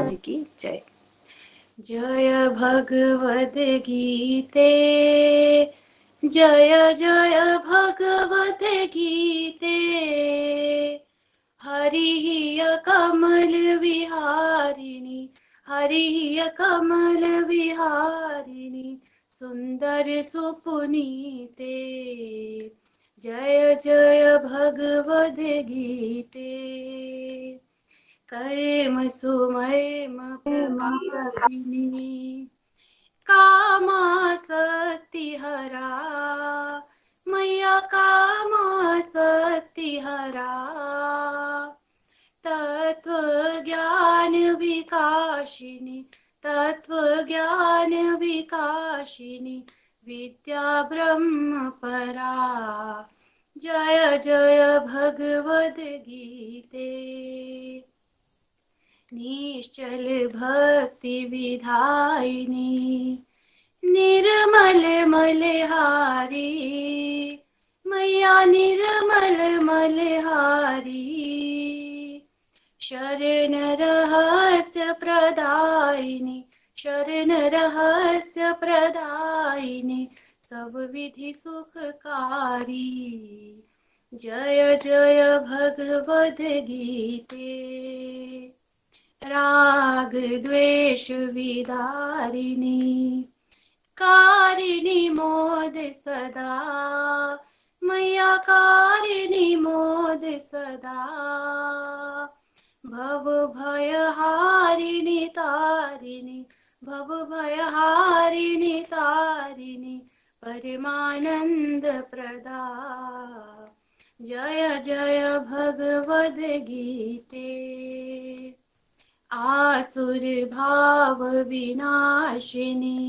जी की जय। जय भगवद गीते, जय जय भगवद गीते, हरिः कमल विहारिणी, हरिः कमल विहारिणी, सुंदर सुपुनीते। जय जय भगवद गीते, कर्म सुमर्म प्रवाहिनी, कामासक्ति हरा, मैया कामासक्ति हरा, तत्व ज्ञान विकाशिनी, तत्व ज्ञान विकाशिनी, विद्या ब्रह्म परा। जय जय भगवद गीते, निश्चल भक्ति विधायिनी, निर्मल मलहारी, मैया निर्मल मलहारी, शरण रहस्य प्रदायिनी, शरण रहस्य प्रदायिनी, सब विधि सुखकारी। जय जय भगवद गीते, राग द्वेष विदारिणी, कारिणी मोद सदा, मैया कारिणी मोद सदा, भव भय हारिणी तारिणी, भव भय हारिणी तारिणी, परमानंद प्रदा। जय जय भगवद गीते, आसुर भाव विनाशिनी,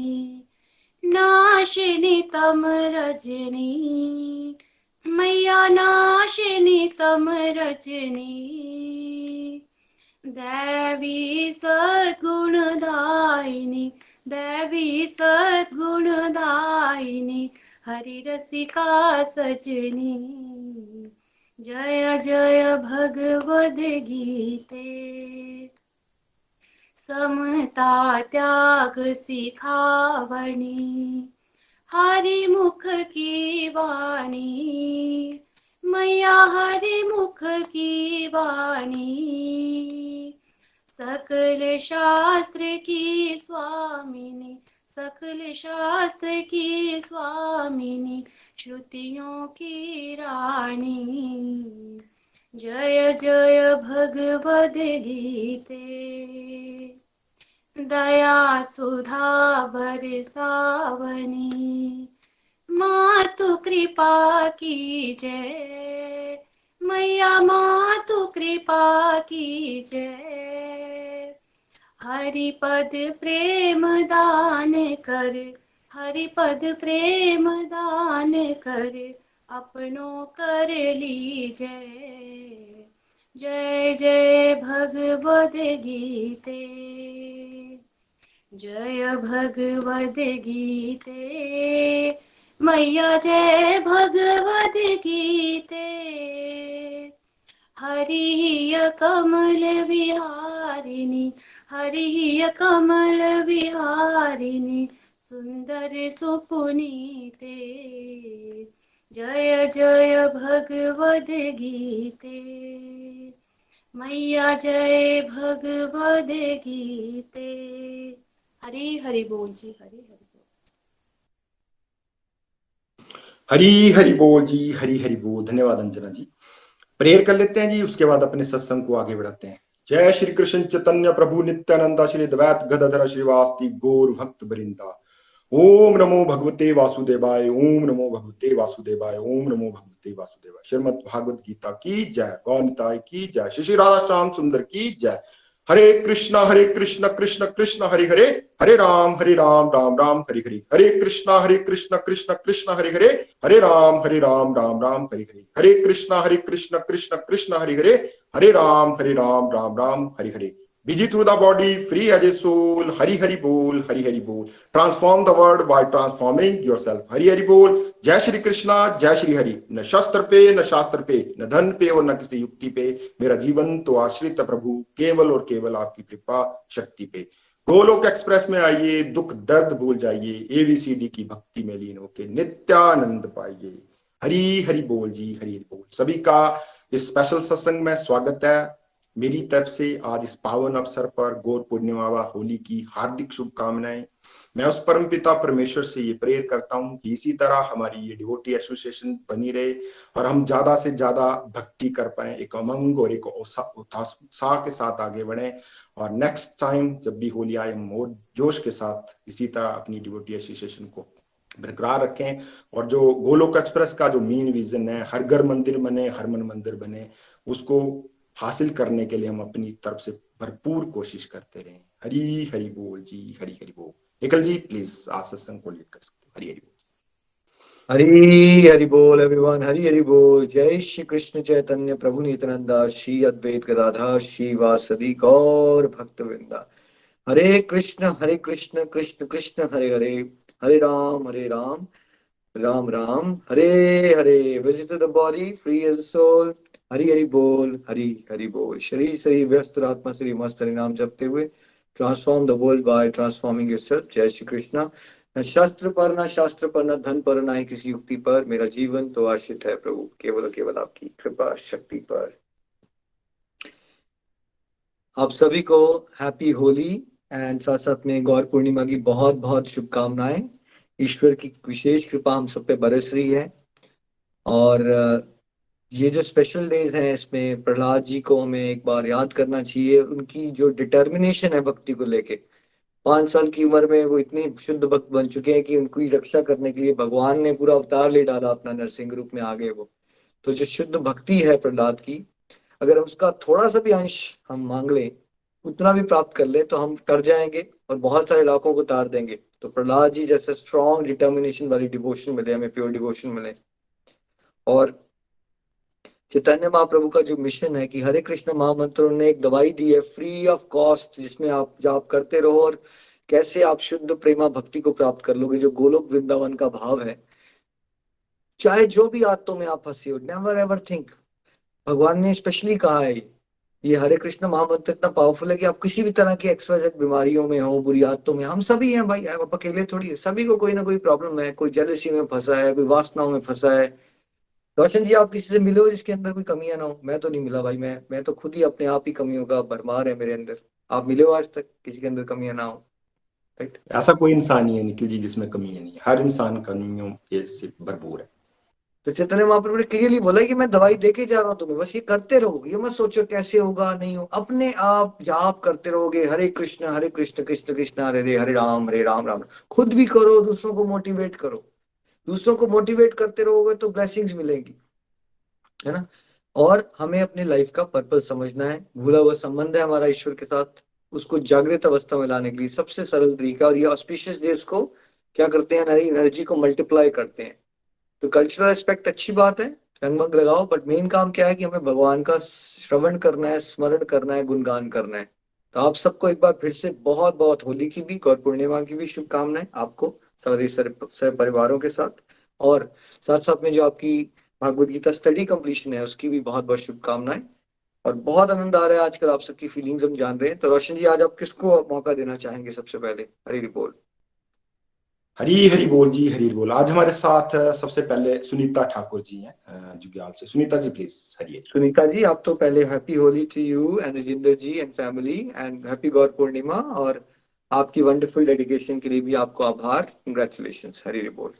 नाशिनी तम रजनी, मैया नाशिनी तम रजनी, दैवी सद्गुणदायिनी, दैवी सद्गुणदायिनी, हरि रसिका सजनी। जय जय भगवद गीते, समता त्याग सिखावनी, हरि मुख की वाणी, मैया हरि मुख की वाणी, सकल शास्त्र की स्वामिनी, सकल शास्त्र की स्वामिनी, श्रुतियों की रानी। जय जय भगवद गीते, दया सुधा बरसावनी, मातु कृपा की जय, मैया मातु कृपा की जय। हरिपद प्रेम दान कर, हरिपद प्रेम दान कर, अपनों कर लीजय। जय जय भगवद गीते, जय भगवद गीते, मैया जय भगवद गीते, हरिः कमल विहारिणी, हरिः कमल विहारिणी, सुंदर सुपुनीते। जय जय भगवद गीते, मैया जय भगवद गीते। हरि हरि बोल जी, हरि हरि बोल, हरी हरि बोल जी, हरी हरि बोल। धन्यवाद अंजना जी। प्रेयर कर लेते हैं जी, उसके बाद अपने सत्संग को आगे बढ़ाते हैं। जय श्री कृष्ण चैतन्य प्रभु नित्यानंदा, श्री द्वैत गदाधर श्रीवास्ति गौर भक्त वृंदा। ओम नमो भगवते वासुदेवाय, ओम नमो भगवते वासुदेवाय, ओम नमो भगवते वासुदेवाय। श्रीमद् भागवत गीता की जय, गौनिताय की जय, श्री राधा श्याम सुंदर की जय। हरे कृष्ण कृष्ण कृष्ण हरे हरे, हरे राम राम राम हरे हरे। हरे कृष्ण कृष्ण कृष्ण हरे हरे, हरे राम राम राम हरे हरे। हरे कृष्ण कृष्ण कृष्ण हरे हरे, हरे राम राम राम हरे हरे। busy through the body, free as a soul. Hari Hari Bol, Hari Hari Bol. Transform the world by transforming yourself. Hari Hari Bol. जय श्री कृष्णा, जय श्री हरि. न शस्त्र पे, न शास्त्र पे, न धन पे और न किसी युक्ति पे. मेरा जीवन तो आश्रित प्रभु केवल और केवल आपकी कृपा शक्ति पे. गोलोक एक्सप्रेस में आइए, दुख दर्द भूल जाइए, एबीसीडी की भक्ति में लीन होके नित्यानंद पाइए. हरी हरि बोल जी, हरि हरि बोल. सभी का इस स्पेशल सत्संग में स्वागत है. मेरी तरफ से आज इस पावन अवसर पर गौर पूर्णिमा व होली की हार्दिक शुभकामनाएं. मैं उस परम पिता परमेश्वर से ये प्रेयर करता हूँ कि इसी तरह हमारी ये डिवोटी एसोसिएशन बनी रहे और हम ज्यादा से ज्यादा भक्ति कर पाए, एक उमंग और एक उत्साह के साथ आगे बढ़े. और नेक्स्ट टाइम जब भी होली आए हम और जोश के साथ इसी तरह अपनी डिवोटी एसोसिएशन को बरकरार रखें. और जो गोलोक एक्सप्रेस का जो मेन विजन है, हर घर मंदिर बने, हर मन मंदिर बने, उसको हासिल करने के लिए हम अपनी तरफ से भरपूर कोशिश करते रहें. हरी हरि बोल जी, हरी हरि बोल. निखिल जी प्लीज आज सत्संग को लीड कर सकते. हरी हरि बोल. हरी हरि बोल एवरीवन. हरी हरि बोल. जय श्री कृष्ण चैतन्य प्रभु नित्यानंदा, श्री अद्वैत गदाधर श्री वासवी गौर भक्तवृंदा. Hare Krishna Krishna Krishna Hare Hare, Hare Ram Ram Ram Hare Hare. Visit the body free as soul. Hari Hari बोल, हरि हरि बोल. शरीर से ही व्यस्त और आत्मा से ही मस्त हरि नाम जपते हुए transform the world by transforming yourself. जय श्री कृष्ण. न शास्त्र पर, न शास्त्र पर, न धन पर, न ही किसी युक्ति पर. मेरा जीवन तो आश्रित है प्रभु केवल केवल आपकी कृपा शक्ति पर. आप सभी को हैप्पी होली एंड साथ साथ में गौर पूर्णिमा की बहुत बहुत शुभकामनाएं. ईश्वर की विशेष कृपा हम सब पे बरस रही है. और ये जो स्पेशल डेज हैं इसमें प्रहलाद जी को हमें एक बार याद करना चाहिए. उनकी जो डिटर्मिनेशन है भक्ति को लेके, 5 साल की उम्र में वो इतनी शुद्ध भक्त बन चुके हैं कि उनकी रक्षा करने के लिए भगवान ने पूरा अवतार ले डाला, अपना नरसिंह रूप में आ गए वो. तो जो शुद्ध भक्ति है प्रहलाद की, अगर उसका थोड़ा सा भी अंश हम मांग लें, उतना भी प्राप्त कर ले, तो हम तर जाएंगे और बहुत सारे इलाकों को तार देंगे. तो प्रहलाद जी जैसे स्ट्रॉन्ग डिटर्मिनेशन वाली डिवोशन मिले हमें, प्योर डिवोशन मिले. और चैतन्य महाप्रभु का जो मिशन है कि हरे कृष्ण महामंत्र, उन्होंने एक दवाई दी है फ्री ऑफ कॉस्ट, जिसमें आप जाप करते रहो और कैसे आप शुद्ध प्रेमा भक्ति को प्राप्त कर लोगे, जो गोलोक वृंदावन का भाव है. चाहे जो भी आदतों में आप फंसे हो, नेवर एवर थिंक. भगवान ने स्पेशली कहा है ये हरे कृष्ण महामंत्र इतना पावरफुल है कि आप किसी भी तरह की एक्सवाइजेड बीमारियों में हो, बुरी आदतों में, हम सभी हैं भाई, आप अकेले थोड़ी है. सभी को कोई ना कोई प्रॉब्लम है. कोई जेलसी में फंसा है, कोई वासनाओं में फंसा है. रोशन जी, आप किसी से मिले हो जिसके अंदर कोई कमियां ना हो? मैं तो नहीं मिला भाई. मैं तो खुद ही अपने आप ही कमियों का भरमार है मेरे अंदर. आप मिले हो आज तक किसी के अंदर कमियां ना हो? राइट. ऐसा कोई इंसान नहीं है निखिल जी जिसमें कमी नहीं है. हर इंसान कमियों के से भरपूर है. तो चैतन्य महाप्रभु ने क्लियरली बोला कि मैं दवाई देके जा रहा हूँ तुम्हें, बस ये करते रहो. ये मत सोचो कैसे होगा, नहीं हो. अपने आप जाप करते रहोगे, हरे कृष्ण कृष्ण कृष्ण हरे हरे राम राम. खुद भी करो, दूसरों को मोटिवेट करो. दूसरों को मोटिवेट करते रहोगे तो ब्लेसिंग्स मिलेंगी, है ना. और हमें अपने लाइफ का पर्पस समझना है. भूला हुआ संबंध है हमारा ईश्वर के साथ, उसको जागृत अवस्था में लाने के लिए सबसे सरल तरीका, और ये ऑस्पिशियस डेज को क्या करते हैं, नई एनर्जी को मल्टीप्लाई करते हैं. तो कल्चरल एस्पेक्ट अच्छी बात है, रंगमंग लगाओ, बट मेन काम क्या है कि हमें भगवान का श्रवण करना है, स्मरण करना है, गुणगान करना है. तो आप सबको एक बार फिर से बहुत बहुत होली की भी, गौर पूर्णिमा की भी शुभकामनाएं आपको सारे परिवारों के साथ. और साथ साथ में जो आपकी भागवत गीता स्टडी कंप्लीशन है उसकी भी बहुत बहुत शुभकामनाएं. और बहुत आनंद आ रहा है आजकल, आप सबकी फीलिंग्स हम जान रहे हैं. तो रोशन जी, आज आप किसको मौका देना चाहेंगे सबसे पहले? हरी बोल. हरी हरि बोल जी, हरी हरि बोल. आज हमारे साथ सबसे पहले सुनीता ठाकुर जी हैं जुग्याल से. सुनीता जी प्लीज. हरी हरि. सुनीता जी, आप तो पहले happy Holi to you and Rajendra ji and family, and happy Gaur Purnima. और आपकी वंडरफुल डेडिकेशन के लिए भी आपको आभार. कंग्रेचुलेशंस. हरी बोल.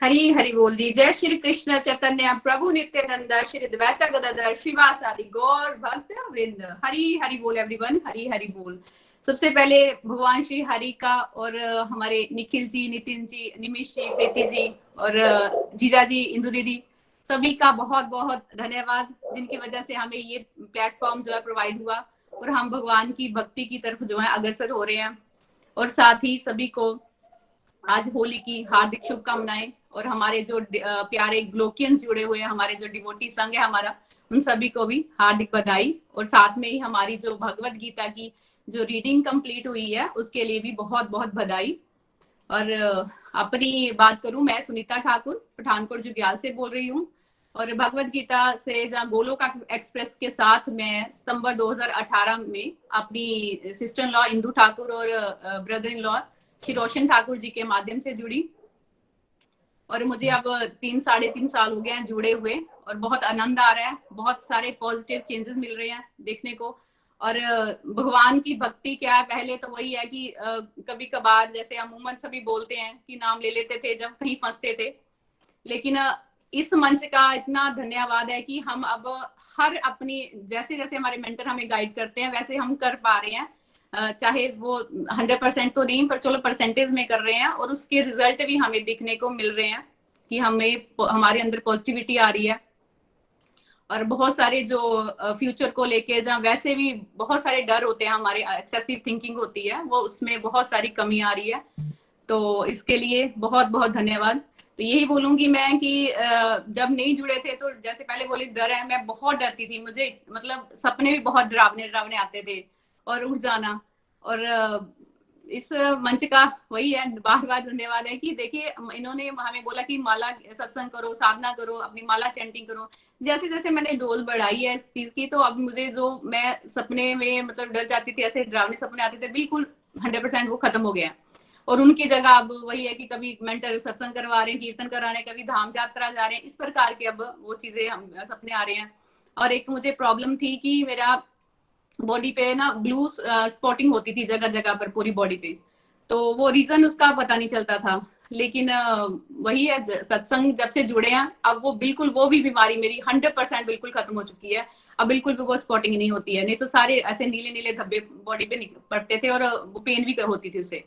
हरी हरि बोल जी. जय श्री कृष्ण चैतन्य प्रभु नित्यानंद श्री अद्वैत गदाधर श्रीवासादि गौर भक्त वृंद. हरी हरि बोल एवरीवन. हरी हरि बोल. सबसे पहले भगवान श्री हरि का और हमारे निखिल जी, नितिन जी, निमिष जी, प्रीति जी और जीजा जी, इंदु दीदी, सभी का बहुत बहुत धन्यवाद, जिनकी वजह से हमें ये प्लेटफॉर्म जो है प्रोवाइड हुआ और हम भगवान की भक्ति की तरफ जो है अग्रसर हो रहे हैं. और साथ ही सभी को आज होली की हार्दिक शुभकामनाएं. और हमारे जो प्यारे ग्लोकियंस जुड़े हुए हैं, हमारे जो डिवोटी संघ है हमारा, उन सभी को भी हार्दिक बधाई। और साथ में ही हमारी जो भगवत गीता की जो रीडिंग कंप्लीट हुई है उसके लिए भी बहुत बहुत बधाई। और अपनी बात करूं, मैं सुनीता ठाकुर पठानकोट जुग्याल से बोल रही हूँ। और भगवत गीता से जहाँ गोलोक एक्सप्रेस के साथ मैं सितंबर 2018 में अपनी sister in law Indu Thakur और brother in law Shri Roshan Thakur ji के माध्यम से जुड़ी। और मुझे अब 3-3.5 साल हो गए हैं जुड़े हुए, और बहुत आनंद आ रहा है, बहुत सारे पॉजिटिव चेंजेस मिल रहे हैं देखने को। और भगवान की भक्ति क्या है, पहले तो वही है कि कभी कभार जैसे अमूमन सभी बोलते हैं कि नाम ले लेते थे जब कहीं फंसते थे, लेकिन इस मंच का इतना धन्यवाद है कि हम अब हर अपनी जैसे जैसे हमारे मेंटर हमें गाइड करते हैं वैसे हम कर पा रहे हैं। चाहे वो 100% तो नहीं, पर चलो परसेंटेज में कर रहे हैं, और उसके रिजल्ट भी हमें दिखने को मिल रहे हैं कि हमारे अंदर पॉजिटिविटी आ रही है। और बहुत सारे जो फ्यूचर को लेके जहाँ वैसे भी बहुत सारे डर होते हैं, हमारे एक्सेसिव थिंकिंग होती है, वो उसमें बहुत सारी कमी आ रही है। तो इसके लिए बहुत बहुत धन्यवाद। तो यही बोलूंगी मैं कि जब नहीं जुड़े थे तो जैसे पहले बोली डर है, मैं बहुत डरती थी, मुझे मतलब सपने भी बहुत डरावने आते थे और उठ जाना। और इस मंच का वही है, बार बार धन्यवाद है कि देखिए इन्होंने हमें बोला कि माला सत्संग करो, साधना करो, अपनी माला चैंटिंग करो। जैसे जैसे मैंने डोज बढ़ाई है इस चीज की, तो अब मुझे जो मैं सपने में मतलब डर जाती थी, ऐसे डरावने सपने आते थे, बिल्कुल 100% वो खत्म हो गया। और उनकी जगह अब वही है कि कभी मेंटर सत्संग करवा रहे हैं, कीर्तन करा रहे हैं, कभी धाम यात्रा जा रहे हैं, इस प्रकार के अब वो चीजें हम सपने आ रहे हैं। और एक मुझे प्रॉब्लम थी कि मेरा बॉडी पे ना ब्लू स्पॉटिंग होती थी जगह जगह पर पूरी बॉडी पे, तो वो रीजन उसका पता नहीं चलता था। लेकिन वही है, सत्संग जब से जुड़े हैं अब वो बिल्कुल वो भी बीमारी मेरी 100% बिल्कुल खत्म हो चुकी है। अब बिल्कुल भी वो स्पॉटिंग नहीं होती है, नहीं तो सारे ऐसे नीले नीले धब्बे बॉडी पे पड़ते थे और वो पेन भी होती थी उससे।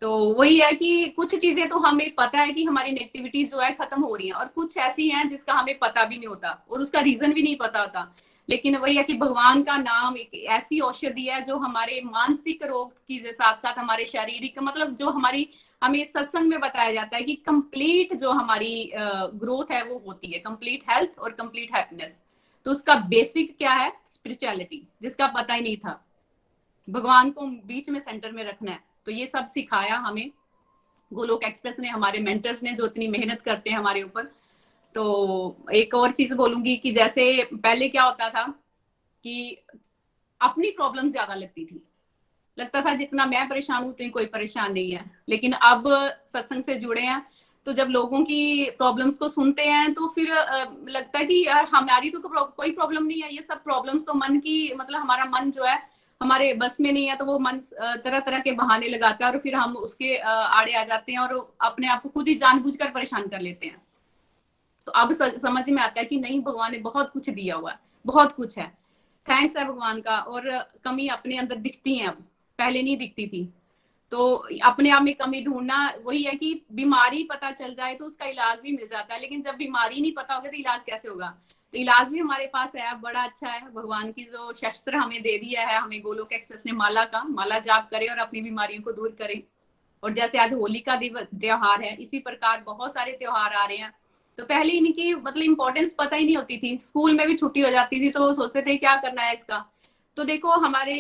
तो वही है कि कुछ चीजें तो हमें पता है कि हमारी नेगेटिविटीज जो है खत्म हो रही हैं, और कुछ ऐसी हैं जिसका हमें पता भी नहीं होता और उसका रीजन भी नहीं पता होता। लेकिन वही है कि भगवान का नाम एक ऐसी औषधि है जो हमारे मानसिक रोग की साथ साथ हमारे शारीरिक, मतलब जो हमारी हमें सत्संग में बताया जाता है कि कंप्लीट जो हमारी ग्रोथ है वो होती है, कंप्लीट हेल्थ और कंप्लीट हैप्पीनेस। तो उसका बेसिक क्या है? स्पिरिचुअलिटी, जिसका पता ही नहीं था। भगवान को बीच में सेंटर में रखना है, तो ये सब सिखाया हमें गोलोक एक्सप्रेस ने, हमारे मेंटर्स ने जो इतनी मेहनत करते हैं हमारे ऊपर। तो एक और चीज बोलूंगी कि जैसे पहले क्या होता था कि अपनी प्रॉब्लम ज्यादा लगता था जितना मैं परेशान हूं उतनी कोई परेशान नहीं है। लेकिन अब सत्संग से जुड़े हैं तो जब लोगों की प्रॉब्लम्स को सुनते हैं तो फिर लगता है कि यार हमारी तो कोई प्रॉब्लम नहीं है, ये सब प्रॉब्लम्स तो मन की, मतलब हमारा मन जो है हमारे बस में नहीं है, तो वो मन तरह तरह के बहाने लगाता है और फिर हम उसके आड़े आ जाते हैं और अपने आप को खुद ही जानबूझकर परेशान कर लेते हैं। तो अब समझ में आता है कि नहीं, भगवान ने बहुत कुछ दिया हुआ है, बहुत कुछ है, थैंक्स है भगवान का। और कमी अपने अंदर दिखती है, अब पहले नहीं दिखती थी। तो अपने आप में कमी ढूंढना, वही है कि बीमारी पता चल जाए तो उसका इलाज भी मिल जाता है, लेकिन जब बीमारी नहीं पता होगा तो इलाज कैसे होगा? तो इलाज भी हमारे पास है, बड़ा अच्छा है। भगवान की जो शस्त्र हमें दे दिया है, हमें गोलोक एक्सप्रेस ने, माला जाप करें और अपनी बीमारियों को दूर करें। और जैसे आज होली का त्योहार है, इसी प्रकार बहुत सारे त्योहार आ रहे हैं। तो पहले इनकी मतलब इंपॉर्टेंस पता ही नहीं होती थी, स्कूल में भी छुट्टी हो जाती थी तो सोचते थे क्या करना है इसका। तो देखो हमारे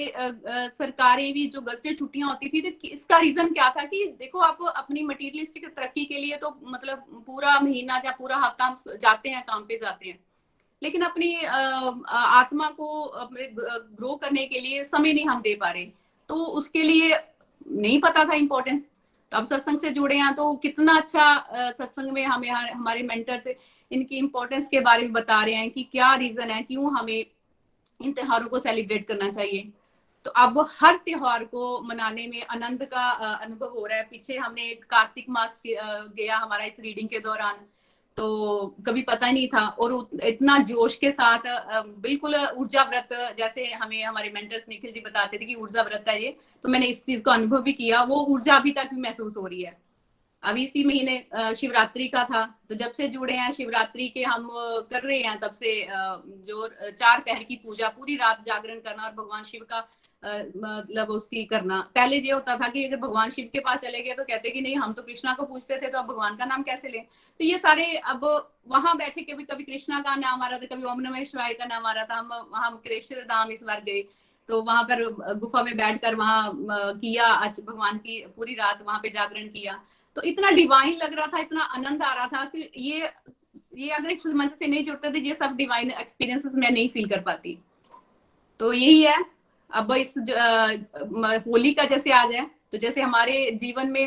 सरकारें भी जो गजटेड छुट्टियां होती थी, तो इसका रीजन क्या था कि देखो आप अपनी मटीरियलिस्टिक तरक्की के लिए तो मतलब पूरा महीना या पूरा हफ्ता हम जाते हैं, काम पे जाते हैं, लेकिन अपनी आत्मा को अपने ग्रो करने के लिए समय नहीं हम दे पा रहे। तो उसके लिए नहीं पता था इम्पोर्टेंस। तो अब सत्संग से जुड़े हैं तो कितना अच्छा सत्संग में हमें हमारे मेंटर से इनकी इम्पोर्टेंस के बारे में बता रहे हैं कि क्या रीजन है, क्यों हमें इन त्योहारों को सेलिब्रेट करना चाहिए। तो अब हर त्योहार को मनाने में आनंद का अनुभव हो रहा है। पीछे हमने एक कार्तिक मास गया हमारा इस रीडिंग के दौरान, तो कभी पता ही नहीं था, और इतना जोश के साथ बिल्कुल ऊर्जा व्रत, जैसे हमें हमारे मेंटर्स निखिल जी बताते थे कि ऊर्जा व्रत है ये, तो मैंने इस चीज को अनुभव भी किया, वो ऊर्जा अभी तक भी महसूस हो रही है। अभी इसी महीने शिवरात्रि का था, तो जब से जुड़े हैं शिवरात्रि के हम कर रहे हैं, तब से जो 4 पहर की पूजा, पूरी रात जागरण करना और भगवान शिव का मतलब उसकी करना। पहले ये होता था कि अगर भगवान शिव के पास चले गए तो कहते कि नहीं हम तो कृष्णा को पूछते थे, तो अब भगवान का नाम कैसे लें। तो ये सारे अब वहां बैठे के भी कभी कृष्णा का नाम आ रहा था, कभी ओम नमः शिवाय का नाम आ रहा था। हम वहां मुक्तेश्वर धाम इस बार गए, तो वहां पर गुफा में बैठकर वहां किया आज भगवान की पूरी रात वहां पे जागरण किया। तो इतना डिवाइन लग रहा था, इतना आनंद आ रहा था कि ये अगर इस मंच से नहीं जुड़ते थे, ये सब डिवाइन एक्सपीरियंसेस मैं नहीं फील कर पाती। तो यही है। अब इस होली का जैसे आज है, तो जैसे हमारे जीवन में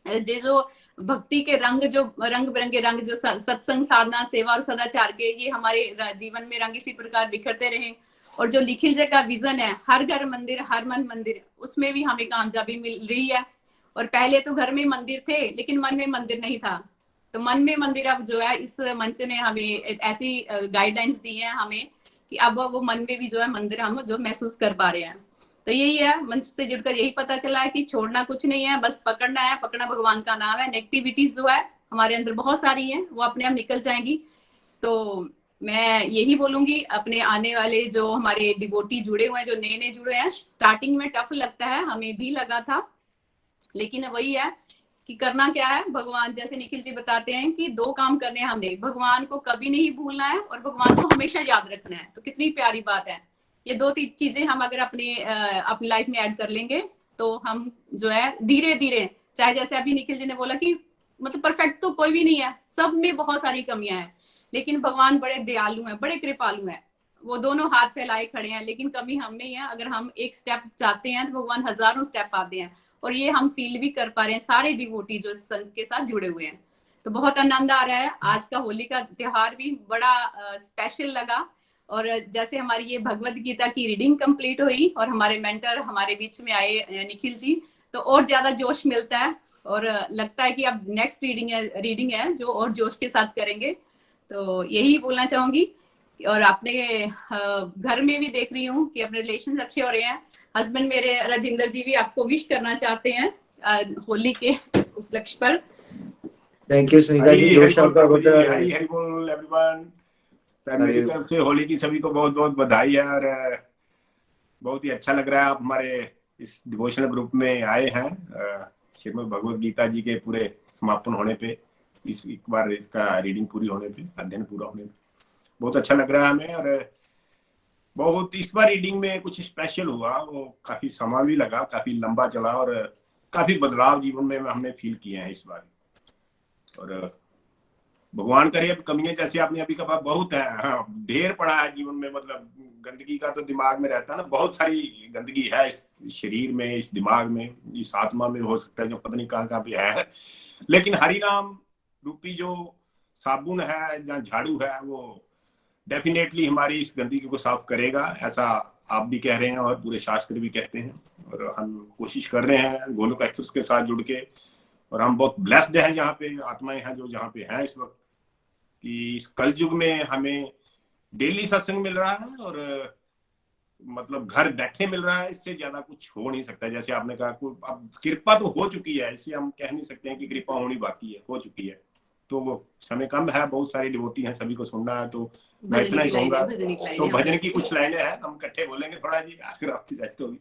ये जो भक्ति के रंग, जो रंग बिरंगे रंग, जो सत्संग, साधना, सेवा और सदाचार के, ये हमारे जीवन में रंग इसी प्रकार बिखरते रहे। और जो निखिल जी का विजन है, हर घर मंदिर हर मन मंदिर, उसमें भी हमें कामयाबी मिल रही है। और पहले तो घर में मंदिर थे लेकिन मन में मंदिर नहीं था, तो मन में मंदिर अब जो है इस मंच ने हमें ऐसी गाइडलाइंस दी है हमें कि अब वो मन में भी जो है मंदिर हम जो महसूस कर पा रहे हैं। तो यही है, मंच से जुड़कर यही पता चला है कि छोड़ना कुछ नहीं है, बस पकड़ना है। पकड़ना भगवान का नाम है। नेगेटिविटीज जो है हमारे अंदर बहुत सारी हैं, वो अपने आप निकल जाएंगी। तो मैं यही बोलूंगी अपने आने वाले जो हमारे डिवोटी जुड़े हुए हैं, जो नए नए जुड़े हैं, स्टार्टिंग में टफ लगता है, हमें भी लगा था, लेकिन वही है कि करना क्या है। भगवान जैसे निखिल जी बताते हैं कि 2 काम करने हैं हमने, भगवान को कभी नहीं भूलना है और भगवान को हमेशा याद रखना है। तो कितनी प्यारी बात है। ये 2-3 चीजें हम अगर अपनी लाइफ में ऐड कर लेंगे तो हम जो है धीरे धीरे, चाहे जैसे अभी निखिल जी ने बोला कि मतलब परफेक्ट तो कोई भी नहीं है, सब में बहुत सारी कमियां हैं, लेकिन भगवान बड़े दयालु हैं, बड़े कृपालु हैं। वो दोनों हाथ फैलाए खड़े हैं, लेकिन कमी हम में ही है। अगर हम एक स्टेप चाहते हैं तो भगवान हजारों स्टेप आते हैं, और ये हम फील भी कर पा रहे हैं सारे डिवोटी जो संघ के साथ जुड़े हुए हैं। तो बहुत आनंद आ रहा है। आज का होली का त्योहार भी बड़ा स्पेशल लगा। और जैसे हमारी ये भगवत गीता की रीडिंग कंप्लीट हुई और हमारे मेंटर हमारे बीच में आए निखिल जी, तो और ज्यादा जोश मिलता है और लगता है कि अब नेक्स्ट रीडिंग है जो और जोश के साथ करेंगे। तो यही बोलना चाहूंगी। और अपने घर में भी देख रही हूँ कि अपने रिलेशन अच्छे हो रहे हैं। हस्बैंड मेरे राजिंदर जी भी आपको विश करना चाहते हैं होली के उपलक्ष्य पर। Thank you Sunita ji. जोश आपका हरी हरी बोल एवरीवन। मेरी तरफ से होली की सभी को बहुत बहुत बधाई है। और बहुत ही अच्छा लग रहा है आप हमारे इस डिवोशनल ग्रुप में आए हैं श्रीमद् भगवद गीता जी के पूरे समापन होने पे, इस एक बार इसका रीडिंग पूरी होने पे, अध्ययन पूरा होने पे बहुत अच्छा लग रहा है हमें। और बहुत इस बार रीडिंग में कुछ स्पेशल हुआ, वो काफी समय भी लगा, काफी लंबा चला और काफी बदलाव जीवन में हमने फील किए हैं इस बार। और भगवान करे अब कमियां जैसे आपने अभी कहा बहुत है, हाँ, ढेर पड़ा है जीवन में। मतलब गंदगी का तो दिमाग में रहता है ना, बहुत सारी गंदगी है इस शरीर में, इस दिमाग में, इस आत्मा में, हो सकता है जो पता नहीं कहाँ भी है। लेकिन हरि नाम रूपी जो साबुन है या झाड़ू है, वो डेफिनेटली हमारी इस गंदगी को साफ करेगा, ऐसा आप भी कह रहे हैं और पूरे शास्त्र भी कहते हैं। और हम कोशिश कर रहे हैं गोलोक एक्सप्रेस के साथ जुड़ के, और हम बहुत ब्लेस्ड हैं जहाँ पे आत्माएं हैं जो जहाँ पे हैं इस वक्त, कि इस कल युग में हमें डेली सत्संग मिल रहा है और मतलब घर बैठे मिल रहा है। इससे ज्यादा कुछ हो नहीं सकता। जैसे आपने कहा अब कृपा तो हो चुकी है, इससे हम कह नहीं सकते हैं कि कृपा होनी बाकी है, हो चुकी है। तो वो समय कम है, बहुत सारी डिवोटी हैं, सभी को सुनना है, तो मैं इतना ही कहूंगा। तो भजन की कुछ लाइनें हैं, हम इकट्ठे बोलेंगे थोड़ा जी, आखिर आपकी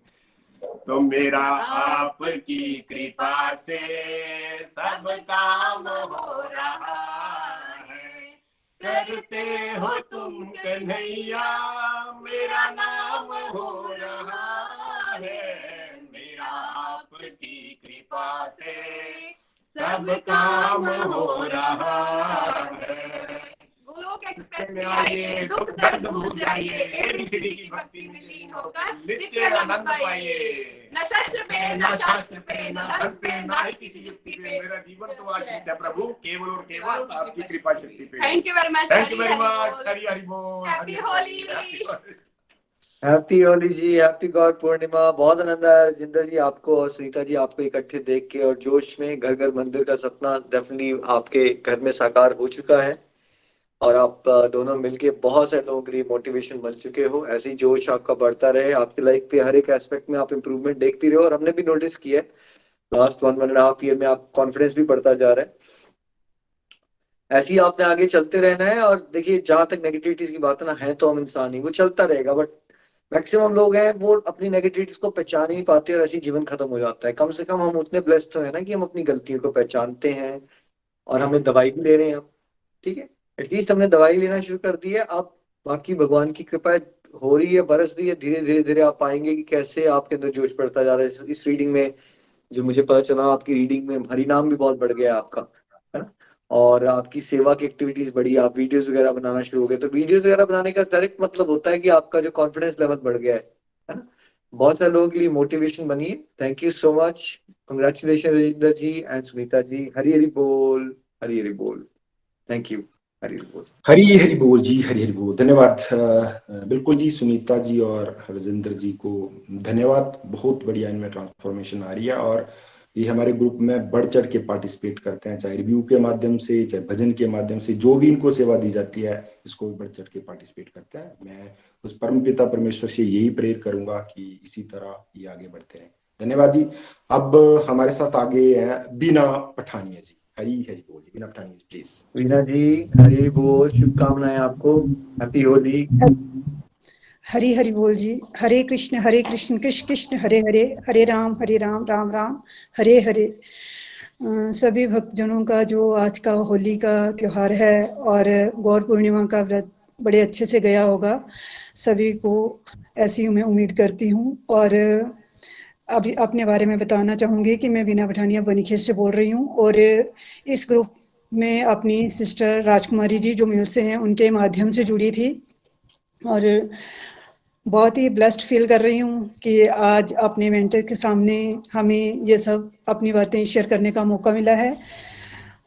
तो मेरा आपकी कृपा से सब काम हो रहा है, करते हो तुम कन्हैया मेरा नाम हो रहा है, मेरा आपकी कृपा से सब काम हो रहा है। गोलोक एक्सप्रेस में आइए, दुख दर्द भूल जाइए, एबीसीडी की भक्ति में लीन होकर नित्य आनंद पाइए। न शस्त्र पे, न शास्त्र पे, न धन पे, न ही किसी युक्ति पे, मेरा जीवन तो आश्रित है प्रभु केवल और केवल आपकी कृपा शक्ति पे। Thank you very much. Thank you very much. Hari Hari बोल। Happy Holi. Happy Holi ji, happy Gaur Purnima. बहुत आनंद आया जिंदर जी आपको और सुनीता जी आपको इकट्ठे देख के, और जोश में घर घर मंदिर का सपना डेफिनेटली आपके घर में साकार हो चुका है, और आप दोनों मिलके बहुत से लोगों के लिए मोटिवेशन बन चुके हो। ऐसी जोश आपका बढ़ता रहे, आपकी लाइफ पे हर एक एस्पेक्ट में आप इम्प्रूवमेंट देखती रहो। और हमने भी नोटिस किया है लास्ट 1.5 ईयर में आप कॉन्फिडेंस भी बढ़ता जा रहा है। ऐसे ही आपने आगे चलते रहना है। और देखिए, जहां तक नेगेटिविटीज की बात है ना, है तो हम इंसान ही, वो चलता रहेगा, बट मैक्सिमम लोग हैं वो अपनी नेगेटिविटीज को पहचान ही नहीं पाते और ऐसी जीवन खत्म हो जाता है। कम से कम हम उतने ब्लेस्ड तो है ना कि हम अपनी गलतियों को पहचानते हैं और हमें दवाई भी ले रहे हैं हम, ठीक है, एटलीस्ट हमने दवाई लेना शुरू कर दी है। अब बाकी भगवान की कृपा हो रही है, बरस रही है, धीरे धीरे धीरे आप पाएंगे कि कैसे आपके अंदर जोश बढ़ता जा रहा है। इस रीडिंग में जो मुझे पता चला, आपकी रीडिंग में हरि नाम भी बहुत बढ़ गया है आपका, है ना, और आपकी सेवा की एक्टिविटीज बढ़ी, आप वीडियोस वगैरह बनाना शुरू हो गए। तो वीडियोस वगैरह बनाने का डायरेक्ट मतलब होता है कि आपका जो कॉन्फिडेंस लेवल बढ़ गया है ना। बहुत सारे लोगों के लिए मोटिवेशन बनी है। Thank you so much, congratulation Rajendra ji and Sunita ji. Hari Hari बोल, हरी हरी बोल। थैंक यू, हरी हरी बोल। हरी हरी बोल जी, हरी हरी बोल। धन्यवाद। बिल्कुल जी, सुनीता जी और राजेंद्र जी को धन्यवाद। बहुत बढ़िया इनमें ट्रांसफॉर्मेशन आ रही है और ये हमारे ग्रुप में बढ़ चढ़ के पार्टिसिपेट करते हैं, चाहे रिव्यू के माध्यम से, चाहे भजन के माध्यम से, जो भी इनको सेवा दी जाती है इसको बढ़ चढ़ के पार्टिसिपेट करते हैं। मैं उस परम पिता परमेश्वर से यही प्रेयर करूंगा कि इसी तरह ये आगे बढ़ते रहें। धन्यवाद जी। अब हमारे साथ आगे हैं बीना पठानिया जी। हरी हरी बोल जी, बीना पठानिया जी प्लीज। वीना जी, हरी हरी बोल, शुभकामनाएं आपको, हैप्पी होली। हरी हरि बोल जी। हरे कृष्ण कृष्ण कृष्ण हरे हरे, हरे राम राम राम हरे हरे। सभी भक्तजनों का जो आज का होली का त्योहार है और गौर पूर्णिमा का व्रत बड़े अच्छे से गया होगा, सभी को ऐसी मैं उम्मीद करती हूँ। और अभी अपने बारे में बताना चाहूँगी कि मैं बीना पठानिया बनीखेत से बोल रही हूँ और इस ग्रुप में अपनी सिस्टर राजकुमारी जी जो मिल से हैं उनके माध्यम से जुड़ी थी और बहुत ही ब्लेस्ड फील कर रही हूँ कि आज अपने मेंटर के सामने हमें ये सब अपनी बातें शेयर करने का मौका मिला है।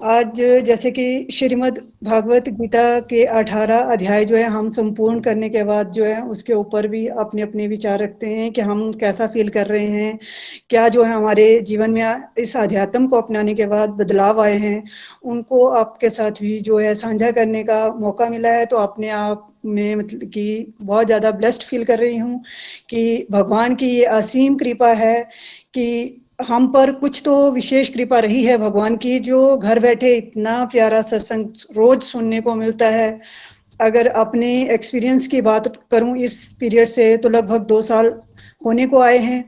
आज जैसे कि श्रीमद् भागवत गीता के 18 अध्याय जो है हम संपूर्ण करने के बाद जो है उसके ऊपर भी अपने अपने विचार रखते हैं कि हम कैसा फील कर रहे हैं, क्या जो है हमारे जीवन में इस अध्यात्म को अपनाने के बाद बदलाव आए हैं, उनको आपके साथ भी जो है साझा करने का मौका मिला है। तो अपने आप में मतलब कि बहुत ज़्यादा ब्लेस्ड फील कर रही हूँ कि भगवान की ये असीम कृपा है कि हम पर कुछ तो विशेष कृपा रही है भगवान की, जो घर बैठे इतना प्यारा सत्संग रोज सुनने को मिलता है। अगर अपने एक्सपीरियंस की बात करूं इस पीरियड से तो लगभग 2 साल होने को आए हैं,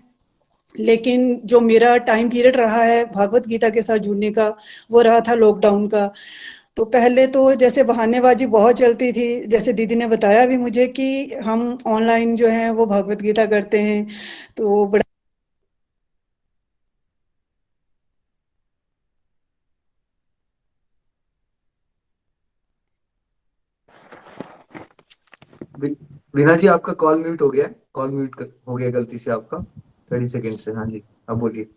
लेकिन जो मेरा टाइम पीरियड रहा है भागवत गीता के साथ जुड़ने का वो रहा था लॉकडाउन का। तो पहले तो जैसे बहानेबाजी बहुत चलती थी, जैसे दीदी ने बताया भी मुझे कि हम ऑनलाइन जो है वो भागवत गीता करते हैं, तो बड़ा वीना जी, आपका कॉल म्यूट हो गया, कॉल म्यूट हो गया गलती से आपका 30 सेकेंड से। हाँ जी, अब बोलिए।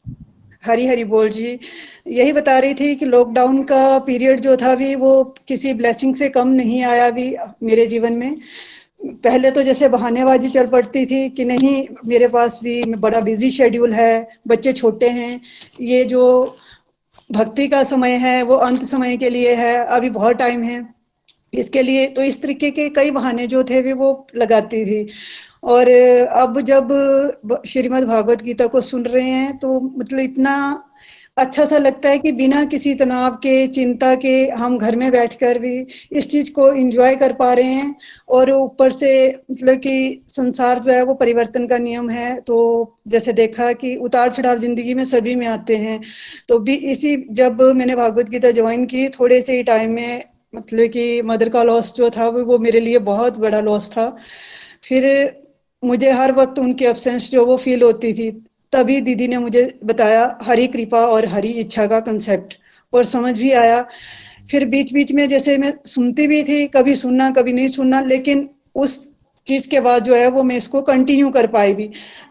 हरी हरी बोल जी। यही बता रही थी कि लॉकडाउन का पीरियड जो था भी वो किसी ब्लेसिंग से कम नहीं आया भी मेरे जीवन में। पहले तो जैसे बहानेबाजी चल पड़ती थी कि नहीं मेरे पास भी बड़ा बिजी शेड्यूल है, बच्चे छोटे हैं, ये जो भक्ति का समय है वो अंत समय के लिए है, अभी बहुत टाइम है इसके लिए। तो इस तरीके के कई बहाने जो थे वो लगाती थी। और अब जब श्रीमद् भागवत गीता को सुन रहे हैं तो मतलब इतना अच्छा सा लगता है कि बिना किसी तनाव के, चिंता के हम घर में बैठकर भी इस चीज को एंजॉय कर पा रहे हैं। और ऊपर से मतलब कि संसार जो है वो परिवर्तन का नियम है, तो जैसे देखा कि उतार चढ़ाव जिंदगी में सभी में आते हैं। तो भी इसी जब मैंने भागवत गीता ज्वाइन की थोड़े से ही टाइम में मतलब कि मदर का लॉस जो था वो मेरे लिए बहुत बड़ा लॉस था। फिर मुझे हर वक्त उनकी एब्सेंस जो वो फील होती थी, तभी दीदी ने मुझे बताया हरी कृपा और हरी इच्छा का कंसेप्ट, और समझ भी आया। फिर बीच बीच में जैसे मैं सुनती भी थी, कभी सुनना कभी नहीं सुनना, लेकिन उस चीज के बाद जो है वो मैं इसको कंटिन्यू कर पाई भी।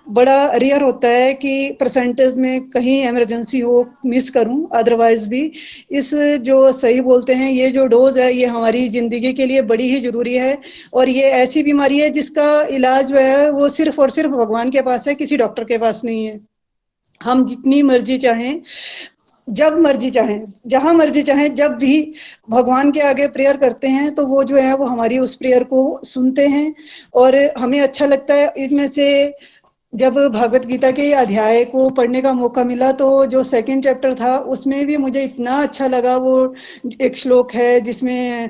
बड़ा रेयर होता है कि परसेंटेज में कहीं इमरजेंसी हो मिस करूं, अदरवाइज भी इस जो सही बोलते हैं ये जो डोज है ये हमारी जिंदगी के लिए बड़ी ही जरूरी है। और ये ऐसी बीमारी है जिसका इलाज जो है वो सिर्फ और सिर्फ भगवान के पास है, किसी डॉक्टर के पास नहीं है। हम जितनी मर्जी चाहें, जब मर्जी चाहें, जहां मर्जी चाहें, जब भी भगवान के आगे प्रेयर करते हैं तो वो जो है वो हमारी उस प्रेयर को सुनते हैं। और हमें अच्छा लगता है। इनमें से जब भगवत गीता के अध्याय को पढ़ने का मौका मिला तो जो सेकंड चैप्टर था उसमें भी मुझे इतना अच्छा लगा। वो एक श्लोक है जिसमें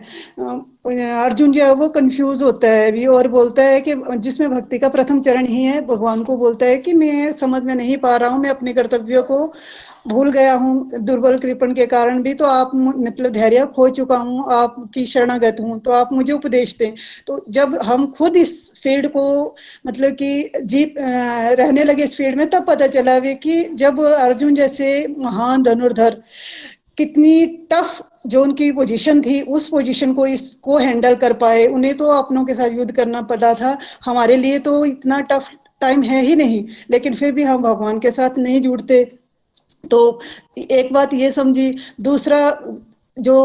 अर्जुन जो है वो कंफ्यूज होता है अभी और बोलता है कि जिसमें भक्ति का प्रथम चरण ही है, भगवान को बोलता है कि मैं समझ में नहीं पा रहा हूँ, मैं अपने कर्तव्यों को भूल गया हूँ दुर्बल कृपण के कारण भी, तो आप मतलब धैर्य खो चुका हूँ, आपकी शरणागत हूँ, तो आप मुझे उपदेश दें। तो जब हम खुद इस फील्ड को मतलब कि रहने लगे इस फील्ड में, तब पता चला भी कि जब अर्जुन जैसे महान धनुर्धर कितनी टफ जो उनकी पोजीशन थी, उस पोजीशन को इसको हैंडल कर पाए। उन्हें तो अपनों के साथ युद्ध करना पड़ा था, हमारे लिए तो इतना टफ टाइम है ही नहीं, लेकिन फिर भी हम भगवान के साथ नहीं जुड़ते। तो एक बात ये समझी। दूसरा जो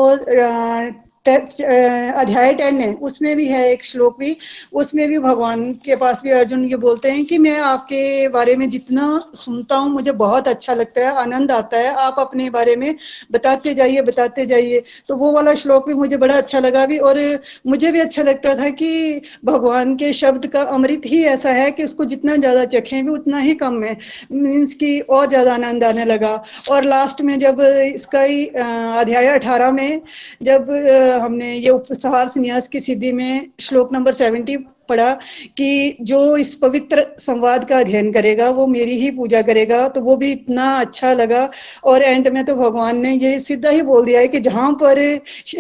अध्याय 10 है उसमें भी है एक श्लोक भी, उसमें भी भगवान के पास भी अर्जुन ये बोलते हैं कि मैं आपके बारे में जितना सुनता हूँ मुझे बहुत अच्छा लगता है, आनंद आता है, आप अपने बारे में बताते जाइए बताते जाइए। तो वो वाला श्लोक भी मुझे बड़ा अच्छा लगा भी, और मुझे भी अच्छा लगता था कि भगवान के शब्द का अमृत ही ऐसा है कि उसको जितना ज़्यादा चखें भी उतना ही कम है, मीन्स कि और ज़्यादा आनंद आने लगा। और लास्ट में जब इसका ही अध्याय 18 में जब हमने ये उपसंहार संन्यास की सिद्धि में श्लोक नंबर 70 पढ़ा कि जो इस पवित्र संवाद का अध्ययन करेगा वो मेरी ही पूजा करेगा, तो वो भी इतना अच्छा लगा। और एंड में तो भगवान ने ये सीधा ही बोल दिया है कि जहाँ पर